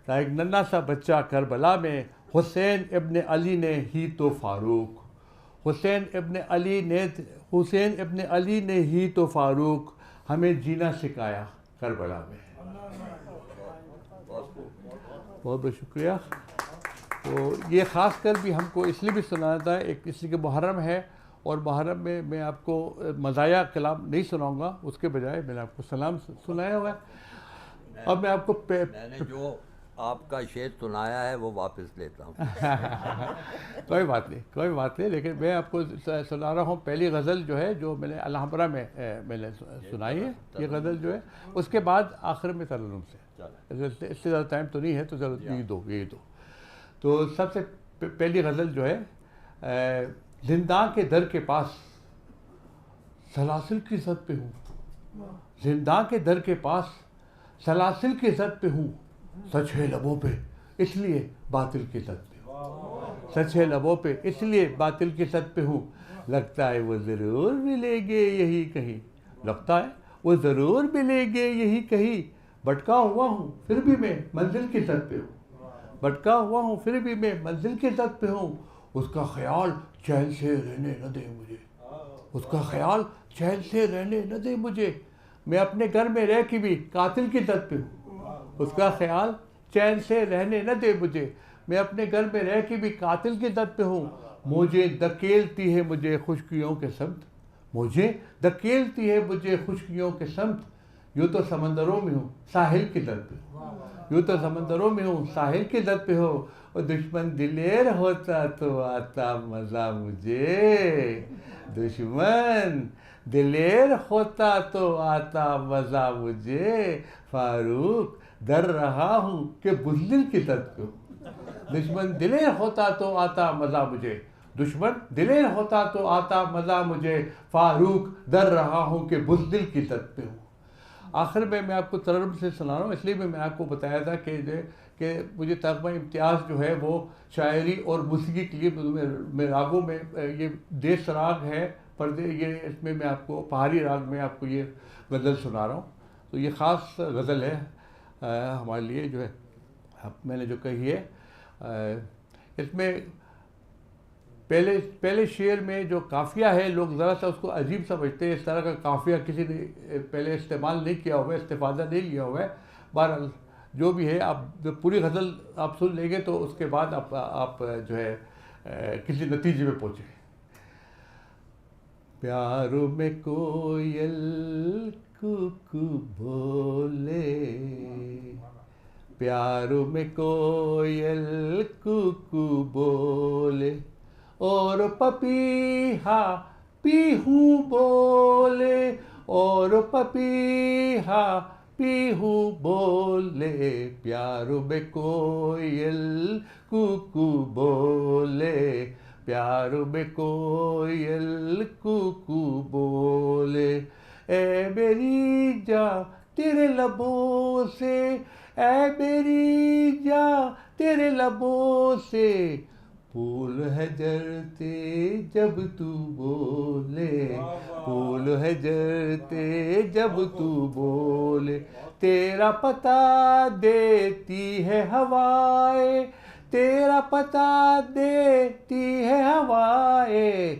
تا ایک ننھا سا بچہ کربلا میں، حسین ابن علی نے ہی تو فاروق، حسین ابن علی نے ہی تو فاروق، ہمیں جینا سکھایا کربلا میں۔ بہت بہت شکریہ۔ تو یہ خاص کر بھی ہم کو اس لیے بھی سنانا تھا، ایک اس لیے کہ محرم ہے، اور محرم میں آپ کو مزایا کلام نہیں سناؤں گا، اس کے بجائے میں نے آپ کو سلام سنایا ہوا ہے۔ اب میں آپ کو میں نے جو آپ کا شعر سنایا ہے وہ واپس لیتا ہوں. کوئی بات نہیں, لیکن میں آپ کو سنا رہا ہوں پہلی غزل جو ہے جو میں نے الحمرا میں نے سنائی ہے. یہ غزل جو ہے اس کے بعد آخر میں ترنم سے, اس سے زیادہ ٹائم تو نہیں ہے, تو ضرورت یہی دو. تو سب سے پہلی غزل جو ہے, زنداں کے در کے پاس سلاسل کی زد پہ ہوں, زنداں کے در کے پاس سلاسل کی زد پہ ہوں, سچ ہے لبوں پہ اس لیے باطل کی زد پہ ہوں, سچ ہے لبوں پہ اس لیے باطل کی زد پہ ہوں, لگتا ہے وہ ضرور ملیں گے یہی کہیں, لگتا ہے وہ ضرور ملیں گے یہی کہیں, بھٹکا ہوا ہوں پھر بھی میں منزل کی زد پہ ہوں, بھٹکا ہوا ہوں پھر بھی میں منزل کی زد پہ ہوں, اس کا خیال چین سے رہنے نہ دے مجھے, اس کا خیال چین سے رہنے نہ دے مجھے, میں اپنے گھر میں رہ کے بھی قاتل کی زد پہ ہوں, اس کا خیال چین سے رہنے نہ دے مجھے, میں اپنے گھر میں رہ کے بھی قاتل کی زد پہ ہوں, مجھے دھکیلتی ہے مجھے خشکیوں کے سمت, مجھے دھکیلتی ہے مجھے خشکیوں کے سمت, یوں تو سمندروں میں ہوں ساحل کی زد پہ ہوں, یوں تو سمندروں میں ہوں ساحل کی زد پہ ہو, اور دشمن دلیر ہوتا تو آتا مزہ مجھے, دشمن دلیر ہوتا تو آتا مزہ مجھے, فاروق ڈر رہا ہوں کہ بزدل کی زد پہ ہوں, دشمن دلیر ہوتا تو آتا مزہ مجھے, دشمن دلیر ہوتا تو آتا مزہ مجھے, فاروق ڈر رہا ہوں کہ بزدل کی زد پہ ہوں. آخر میں آپ کو ترنم سے سنا رہا ہوں, اس لیے میں آپ کو بتایا تھا کہ مجھے تغمہ امتیاز جو ہے وہ شاعری اور موسیقی کے لیے میں راگوں میں یہ دیس راگ ہے پردے, یہ اس میں آپ کو پہاڑی راگ میں آپ کو یہ غزل سنا رہا ہوں. تو یہ خاص غزل ہے ہمارے لیے جو ہے, میں نے جو کہی ہے, اس میں پہلے شعر میں جو قافیہ ہے لوگ ذرا سا اس کو عجیب سمجھتے ہیں, اس طرح کا قافیہ کسی نے پہلے استعمال نہیں کیا ہوا ہے, استفادہ نہیں لیا ہوا ہے. بہرحال جو بھی ہے, آپ جب پوری غزل آپ سن لیں گے تو اس کے بعد آپ جو ہے کسی نتیجے پہ پہنچیں. پیاروں میں کوئل کوکو بولے, پیاروں میں کوئل کوکو بولے, اور پپیہا پیہو بولے, اور پپیہا پیہو بولے, پیاروں میں کوئل کوکو بولے, پیاروں میں کوئل کوکو بولے, اے میری جاں تیرے لبوں سے, اے میری جاں تیرے لبوں سے, پھول ہے جرتے جب تو بولے, پھول ہے جرتے جب تو بولے, تیرا پتہ دیتی ہے ہوائیں, تیرا پتہ دیتی ہے ہوائیں,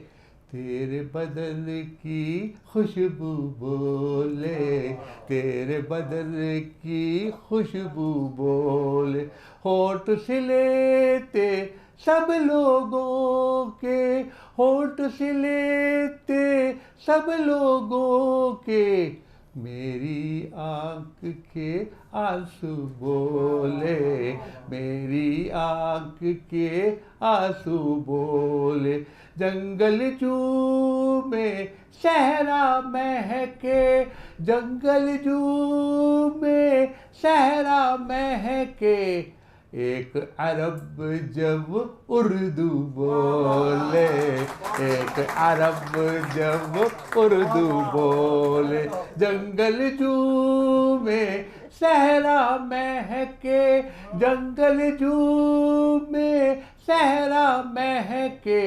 تیرے بدن کی خوشبو بولے, تیرے بدن کی خوشبو بولے, ہونٹ سے لیتے سب لوگوں کے, ہونٹ سے لیتے سب لوگوں کے, میری آنکھ کے آنسو بولے, میری آنکھ کے آنسو بولے, جنگل چومے صحرا مہکے, جنگل چومے صحرا مہکے, ایک عرب جب اردو بولے, ایک عرب جب اردو بولے, جنگل چومے صحرا مہکے, جنگل چومے صحرا مہکے,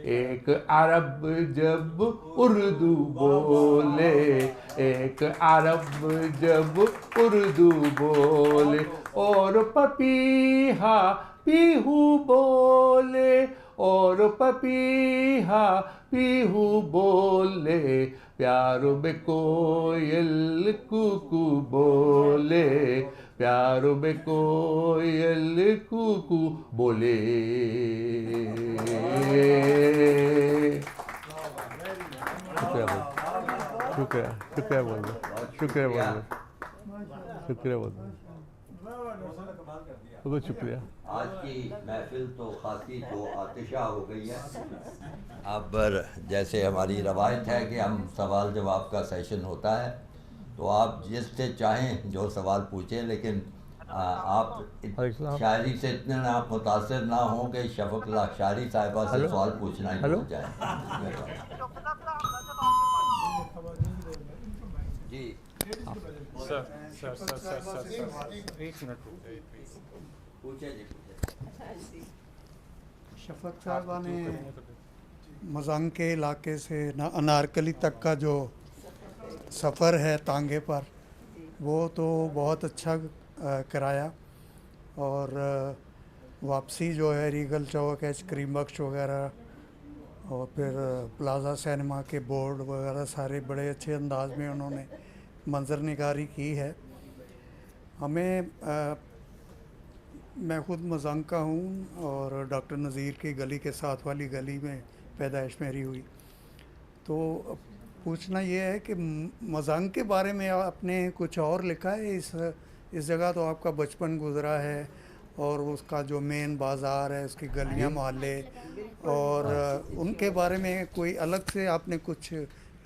ایک عرب جب اردو بولے, ایک عرب جب اردو بولے, اور پپیہا پیہو بولے, اور پپیہا پیہو بولے, پیاروں میں کوئل کوکو بولے, پیاروں میں کوئل کوکو بولے. شکریہ بہت بہت, شکریہ بہت بہت, شکریہ بہت بہت. بہت شکریہ. آج کی محفل تو خاصی تو آتشہ ہو گئی ہے. اب جیسے ہماری روایت ہے کہ ہم سوال جواب کا سیشن ہوتا ہے، تو آپ جس سے چاہیں جو سوال پوچھیں، لیکن آپ شاعری سے اتنے نہ متاثر نہ ہوں کہ شفق لاکشاری صاحبہ سے سوال پوچھنا ہی بھول جائیں. جی پوچھیں جی پوچھیں. شفق صاحبہ نے مزنگ کے علاقے سے انارکلی تک کا جو سفر ہے تانگے پر، وہ تو بہت اچھا کرایا، اور واپسی جو ہے ریگل چوک ایچ کریم بخش وغیرہ اور پھر پلازا سینما کے بورڈ وغیرہ سارے بڑے اچھے انداز میں انہوں نے منظر نگاری کی ہے. ہمیں میں خود مزنگ کا ہوں اور ڈاکٹر نذیر کی گلی کے ساتھ والی گلی میں پیدائش میری ہوئی. تو پوچھنا یہ ہے کہ مزنگ کے بارے میں آپ نے کچھ اور لکھا ہے؟ اس جگہ تو آپ کا بچپن گزرا ہے، اور اس کا جو مین بازار ہے، اس کی گلیاں محلے، اور ان کے بارے میں کوئی الگ سے آپ نے کچھ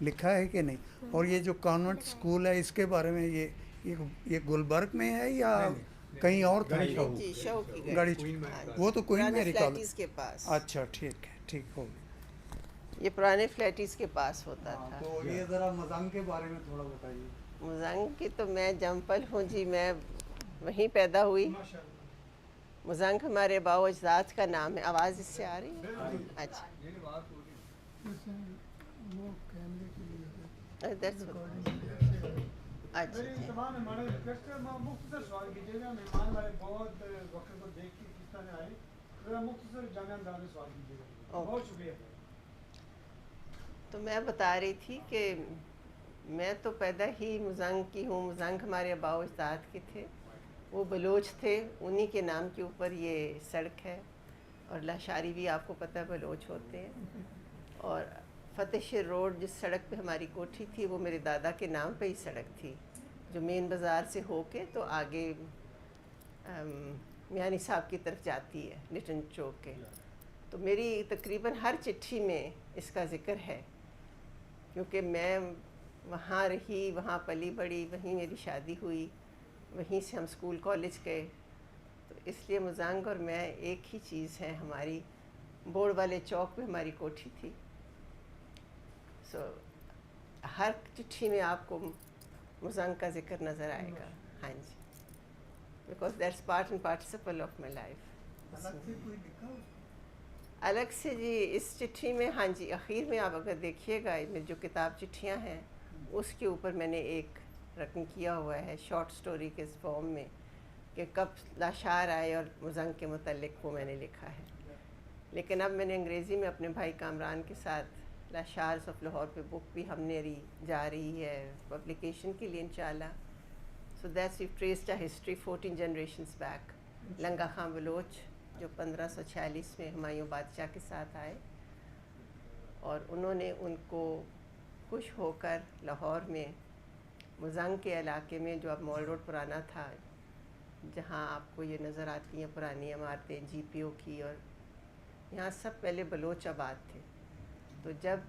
لکھا ہے کہ نہیں؟ اور یہ جو کانوینٹ اسکول ہے، اس کے بارے میں یہ گلبرگ میں ہے یا کہیں اور تھا؟ جی شو کی گاڑی وہ تو کوئی پرانے میری فلیٹیز کے پاس. اچھا ٹھیک ہے، ٹھیک ہو گیا. یہ پرانے فلیٹیز کے پاس ہوتا تھا. تو یہ ذرا مزنگ کے بارے میں تھوڑا بتائیے. مزنگ کی تو میں جمپل ہوں جی، میں وہیں پیدا ہوئی. مزنگ ہمارے باؤ اجداد کا نام ہے. آواز اس سے آ رہی ہے؟ اچھا that's okay. اچھا جی. تو میں بتا رہی تھی کہ میں تو پیدا ہی مزنگ کی ہوں. مزنگ ہمارے باؤ اجداد کے تھے، وہ بلوچ تھے، انہی کے نام کے اوپر یہ سڑک ہے. اور لاشاری بھی آپ کو پتہ بلوچ ہوتے ہیں. اور فتح شیر روڈ جس سڑک پہ ہماری کوٹھی تھی، وہ میرے دادا کے نام پہ ہی سڑک تھی، جو مین بازار سے ہو کے تو آگے میانی صاحب کی طرف جاتی ہے لٹن چوک کے. تو میری تقریباً ہر چٹھی میں اس کا ذکر ہے، کیونکہ میں وہاں رہی، وہاں پلی بڑھی، وہیں میری شادی ہوئی، وہیں سے ہم اسکول کالج گئے. تو اس لیے مزنگ اور میں ایک ہی چیز ہے ہماری. بورڈ والے چوک پہ ہماری کوٹھی تھی. سو ہر چٹھی میں آپ کو مزنگ کا ذکر نظر آئے گا. ہاں جی، because that's part and parcel of my life. الگ سے جی اس چٹھی میں، ہاں جی اخیر میں آپ اگر دیکھیے گا میں جو کتاب چٹھیاں ہیں، اس کے اوپر میں نے ایک رقم کیا ہوا ہے شارٹ سٹوری کے فارم میں، کہ کب لاشار آئے اور مزنگ کے متعلق وہ میں نے لکھا ہے. لیکن اب میں نے انگریزی میں اپنے بھائی کامران کے ساتھ لاشارز آف لاہور پہ بک بھی ہم نے جا رہی ہے پبلیکیشن کے لیے انشاءاللہ. So that's we traced a history 14 generations back. Langa Khan Baloch جو 1546 میں ہمایوں بادشاہ کے ساتھ آئے، اور انہوں نے ان کو خوش ہو کر لاہور میں مزنگ کے علاقے میں، جو اب مال روڈ پرانا تھا، جہاں آپ کو یہ نظر آتی ہیں پرانی عمارتیں جی پی او کی، اور یہاں سب پہلے بلوچ آباد تھے. تو جب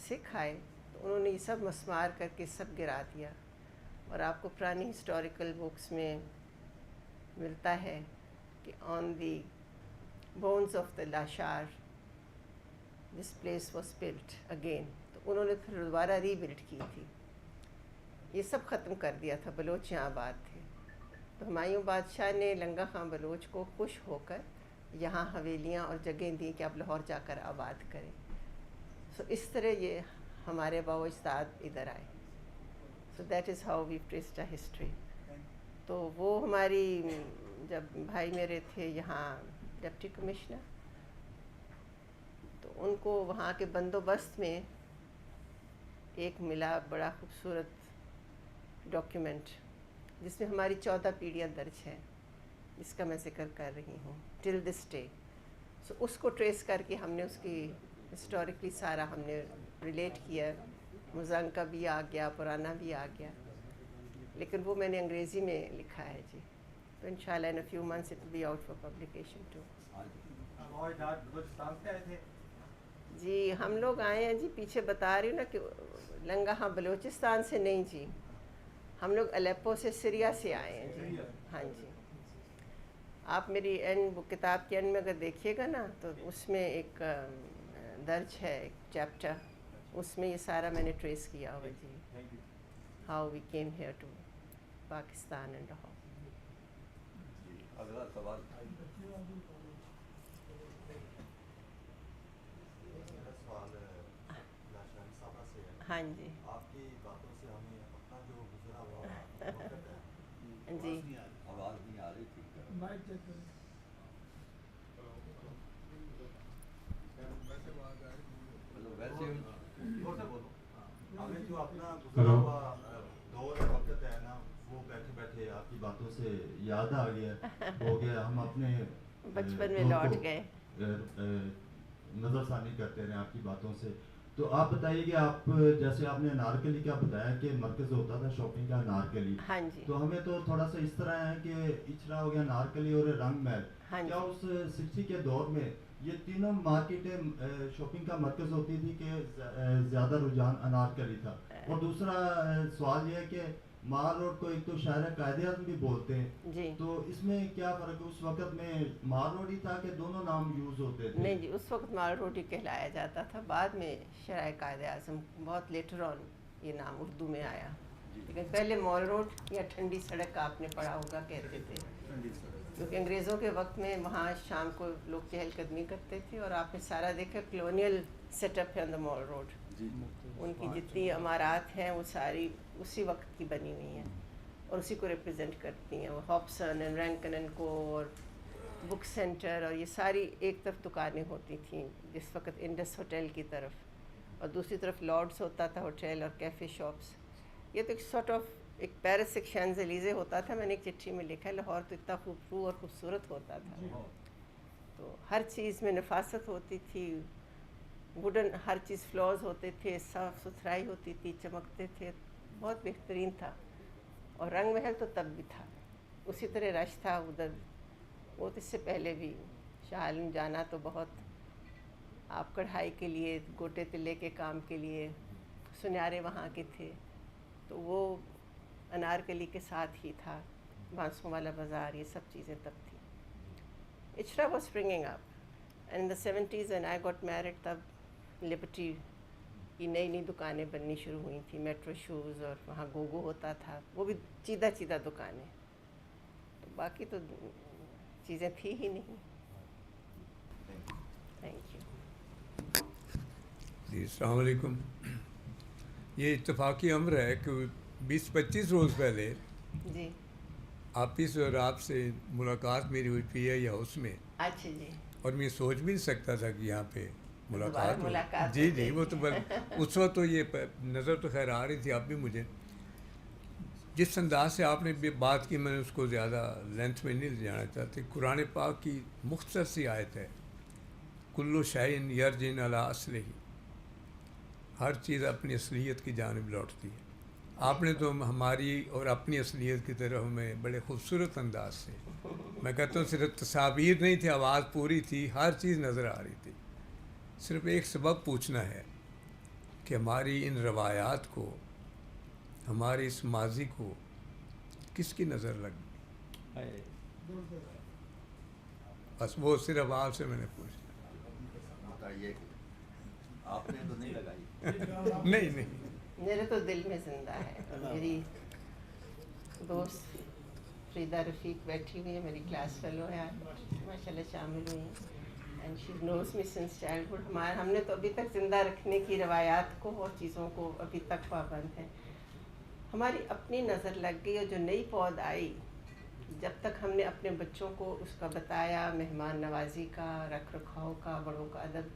سکھ آئے تو انہوں نے یہ سب مسمار کر کے سب گرا دیا. اور آپ کو پرانی ہسٹوریکل بکس میں ملتا ہے کہ on the bones of the Lashar this place was built again. تو انہوں نے پھر دوبارہ ری بلڈ کی تھی. یہ سب ختم کر دیا تھا، بلوچ یہاں آباد تھے. تو ہمایوں بادشاہ نے لنگا خان بلوچ کو خوش ہو کر یہاں حویلیاں اور جگہیں دیں کہ آپ لاہور جا کر آباد کریں. سو اس طرح یہ ہمارے باؤ اجداد ادھر آئے. So that is how we traced a history. تو وہ ہماری، جب بھائی میرے تھے یہاں ڈپٹی کمشنر، تو ان کو وہاں کے بندوبست میں ایک ملا بڑا خوبصورت ڈاکیومنٹ، جس میں ہماری 14 پیڑھیاں درج ہیں، جس کا میں ذکر کر رہی ہوں ٹل دس ڈے. سو اس کو ٹریس کر کے ہم نے اس کی ہسٹوریکلی سارا ہم نے ریلیٹ کیا. مزنگ کا بھی آ گیا، پرانا بھی آ گیا، لیکن وہ میں نے انگریزی میں لکھا ہے جی. تو انشاءاللہ in a few months it will be out for publication too. جی ہم لوگ آئے ہیں جی، پیچھے بتا رہی ہوں نا کہ لنگا ہاں بلوچستان سے نہیں جی، ہم لوگ الیپو سے سریا سے آئے ہیں جی. ہاں جی، آپ میری اینڈ وہ کتاب کے اینڈ میں اگر دیکھیے گا نا تو اس میں ایک درج ہے ایک چیپٹر، اس میں یہ سارا میں نے ٹریس کیا ہوا جی، how we came here to Pakistan and how. اگلا سوال. ہاں جی آپ کی باتوں سے ہمیں اپنا جو گزرا ہوا وقت ہے جی آواز نہیں آ رہی تھی. ویسے ہمیں جو اپنا گزرا ہوا دور وقت ہے نا، وہ بیٹھے بیٹھے آپ کی باتوں سے یاد آ گیا، ہو گیا ہم اپنے بچپن میں لوٹ گئے. نظر ثانی کرتے رہے آپ کی باتوں سے. تو آپ بتائیے کہ آپ جیسے آپ نے انارکلی کا بتایا کہ مرکز ہوتا تھا شاپنگ کا انارکلی، ہاں جی تو ہمیں تو تھوڑا سا اس طرح ہے کہ اچھرا ہو گیا انارکلی اور رنگ محل. ہاں کیا جی اس 60 کے دور میں یہ تینوں مارکیٹیں شاپنگ کا مرکز ہوتی تھی کہ زیادہ رجحان انارکلی تھا؟ اور دوسرا سوال یہ ہے کہ مال روڈ کو ایک تو شاعر قائد اعظم بھی بولتے ہیں، جی تو اس میں کیا فرق ہے؟ اس وقت میں مال روڈ ہی تھا کہ دونوں نام یوز ہوتے تھے؟ نہیں جی، اس وقت مال روٹی کہلایا جاتا تھا، بعد میں شرح قائد اعظم بہت لیٹر آن یہ نام اردو میں آیا، لیکن پہلے مال روڈ یا ٹھنڈی سڑک آپ نے پڑھا ہوگا کہتے تھے، کیونکہ انگریزوں کے وقت میں وہاں شام کو لوگ چہل قدمی کرتے تھے. اور آپ نے سارا دیکھا کلونیل سیٹ اپ ہے آن دا مال روڈ، ان کی جتنی عمارات ہیں وہ ساری اسی وقت کی بنی ہوئی ہیں اور اسی کو ریپرزینٹ کرتی ہیں. وہ ہاپسن اینڈ رینکن اینڈ کو اور بک سینٹر اور یہ ساری ایک طرف دکانیں ہوتی تھیں جس وقت انڈس ہوٹل کی طرف، اور دوسری طرف لارڈس ہوتا تھا ہوٹل اور کیفے شاپس. یہ تو ایک سارٹ آف ایک پیرس ایک شانز ایلیزے ہوتا تھا. میں نے ایک چٹھی میں لکھا ہے لاہور تو اتنا خوبصورت اور خوبصورت ہوتا تھا، تو ہر چیز میں نفاست ہوتی تھی، ووڈن ہر چیز فلورز ہوتے تھے، صاف ستھرائی ہوتی تھی، چمکتے تھے، بہت بہترین تھا. اور رنگ محل تو تب بھی تھا، اسی طرح رش تھا ادھر. وہ تو اس سے پہلے بھی شاہ عالم جانا تو بہت آپ کڑھائی کے لیے گوٹے تلے کے کام کے لیے سنیارے وہاں کے تھے، تو وہ انارکلی کے ساتھ ہی تھا. بانسوں والا بازار یہ سب چیزیں تب تھیں. Ichhra was springing up and the 70s when I got married تب لبرٹی کی نئی نئی دکانیں بننی شروع ہوئی تھیں، میٹرو شوز، اور وہاں گوگو ہوتا تھا، وہ بھی چیدہ چیدہ دکانیں. تو باقی تو چیزیں تھی ہی نہیں. Thank you. جی السلام علیکم. یہ اتفاقی امر ہے کہ 20-25 روز پہلے جی آپس اور آپ سے ملاقات میری ہوئی پی ہے یا اس میں، اچھا جی اور میں سوچ بھی نہیں سکتا تھا کہ یہاں پہ دوبارہ ملاقات ملاقات جی ہو جی جائے وہ گی. تو اس وقت تو یہ نظر تو خیر آ رہی تھی اب بھی مجھے. جس انداز سے آپ نے بھی بات کی میں نے اس کو زیادہ لینتھ میں نہیں لے جانا چاہتے. قرآن پاک کی مختصر سی آیت ہے، کلو شعین یرجن علی اصلہ، ہر چیز اپنی اصلیت کی جانب لوٹتی ہے. آپ نے تو ہماری اور اپنی اصلیت کی طرف ہمیں بڑے خوبصورت انداز سے، میں کہتا ہوں صرف تصاویر نہیں تھی، آواز پوری تھی، ہر چیز نظر آ رہی تھی. صرف ایک سبب پوچھنا ہے کہ ہماری ان روایات کو، ہماری اس ماضی کو کس کی نظر لگ گئی؟ بس وہ صرف آپ سے میں نے پوچھا. بتائیے کہ آپ نے تو نہیں لگائی. نہیں نہیں میرے تو دل میں زندہ ہے. اور میری دوست فریدہ رفیق بیٹھی ہوئی ہے، میری کلاس فیلو ہے، ماشاء اللہ شامل ہوئی ہیں. And she knows me since childhood. ہم نے تو ابھی تک زندہ رکھنے کی روایات کو اور چیزوں کو ابھی تک پابند ہیں. ہماری اپنی نظر لگ گئی، اور جو نئی پود آئی، جب تک ہم نے اپنے بچوں کو اس کا بتایا، مہمان نوازی کا، رکھ رکھاؤ کا، بڑوں کا ادب،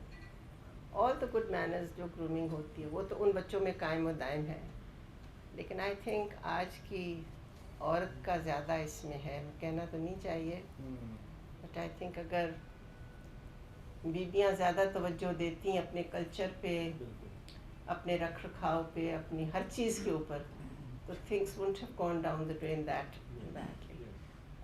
آل دا گڈ مینرز جو گرومنگ ہوتی ہے وہ تو ان بچوں میں قائم و دائم ہے. لیکن آئی تھنک آج کی عورت کا زیادہ اس میں ہے، کہنا تو نہیں چاہیے، بٹ آئی تھنک اگر بیویاں زیادہ توجہ دیتی ہیں اپنے کلچر پہ، اپنے رکھ رکھاؤ پہ، اپنی ہر چیز کے اوپر، تو things won't have gone down the drain that.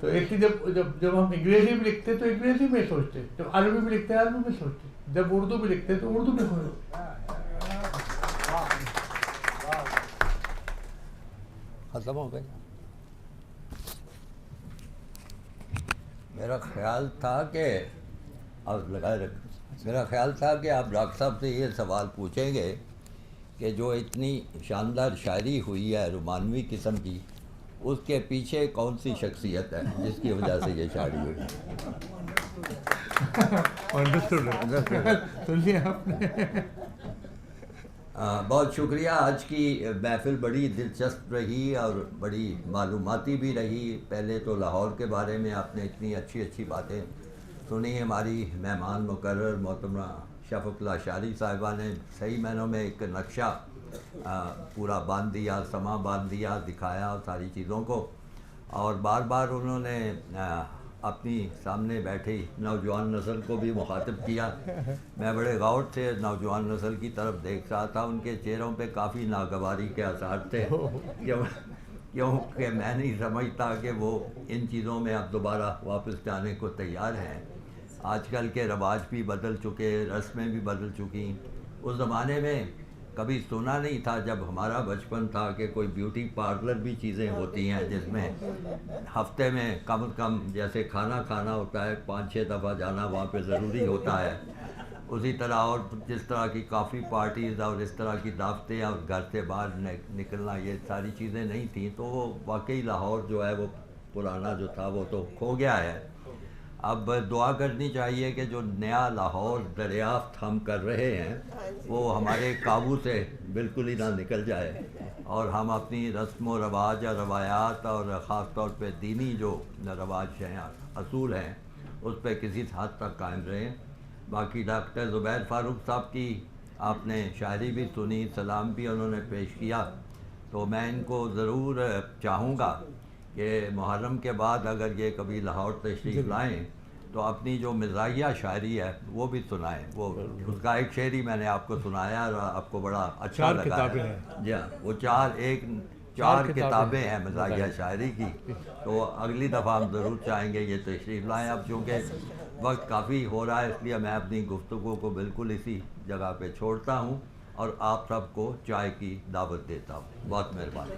تو ایک ہی جب ہم انگریزی میں لکھتے تو انگریزی میں سوچتے، جب عربی میں لکھتے عربی میں سوچتے، جب اردو میں لکھتے تو اردو میں سوچتے. ختم ہو گئے. میرا خیال تھا کہ آپ ڈاکٹر صاحب سے یہ سوال پوچھیں گے کہ جو اتنی شاندار شاعری ہوئی ہے رومانوی قسم کی، اس کے پیچھے کون سی شخصیت ہے جس کی وجہ سے یہ شاعری ہوئی. بہت شکریہ. آج کی محفل بڑی دلچسپ رہی اور بڑی معلوماتی بھی رہی. پہلے تو لاہور کے بارے میں آپ نے اتنی اچھی اچھی باتیں سنی. ہماری مہمان مقرر محترمہ شفق اللہ شاعری صاحبہ نے صحیح معنوں میں ایک نقشہ پورا باندھ دیا، سما باندھ دیا، دکھایا ساری چیزوں کو. اور بار بار انہوں نے اپنی سامنے بیٹھی نوجوان نسل کو بھی مخاطب کیا. میں بڑے غور سے نوجوان نسل کی طرف دیکھ رہا تھا. ان کے چہروں پہ کافی ناگواری کے آثار تھے، کیونکہ میں نہیں سمجھتا کہ وہ ان چیزوں میں اب دوبارہ واپس جانے کو تیار ہیں. آج کل کے رواج بھی بدل چکے، رسمیں بھی بدل چکی. اس زمانے میں کبھی سنا نہیں تھا جب ہمارا بچپن تھا کہ کوئی بیوٹی پارلر بھی چیزیں ہوتی ہیں جس میں ہفتے میں کم از کم جیسے کھانا کھانا ہوتا ہے 5-6 دفعہ جانا وہاں پہ ضروری ہوتا ہے. اسی طرح اور جس طرح کی کافی پارٹیز اور اس طرح کی دعوتیں اور گھر سے باہر نکلنا، یہ ساری چیزیں نہیں تھیں. تو وہ واقعی لاہور جو ہے وہ پرانا جو تھا وہ تو کھو گیا ہے. اب دعا کرنی چاہیے کہ جو نیا لاہور دریافت ہم کر رہے ہیں وہ ہمارے قابو سے بالکل ہی نہ نکل جائے، اور ہم اپنی رسم و رواج اور روایات اور خاص طور پہ دینی جو رواج ہیں، اصول ہیں، اس پہ کسی حد تک قائم رہیں. باقی ڈاکٹر زبیر فاروق صاحب کی آپ نے شاعری بھی سنی، سلام بھی انہوں نے پیش کیا. تو میں ان کو ضرور چاہوں گا کہ محرم کے بعد اگر یہ کبھی لاہور تشریف لائیں تو اپنی جو مزاحیہ شاعری ہے وہ بھی سنائیں. وہ اس کا ایک شعر ہی میں نے آپ کو سنایا اور آپ کو بڑا اچھا لگا ہے. جی ہاں، وہ چار کتابیں ہیں مزاحیہ شاعری کی. تو اگلی دفعہ ہم ضرور چاہیں گے یہ تشریف لائیں. اب چونکہ وقت کافی ہو رہا ہے اس لیے میں اپنی گفتگو کو بالکل اسی جگہ پہ چھوڑتا ہوں اور آپ سب کو چائے کی دعوت دیتا ہوں. بہت مہربانی.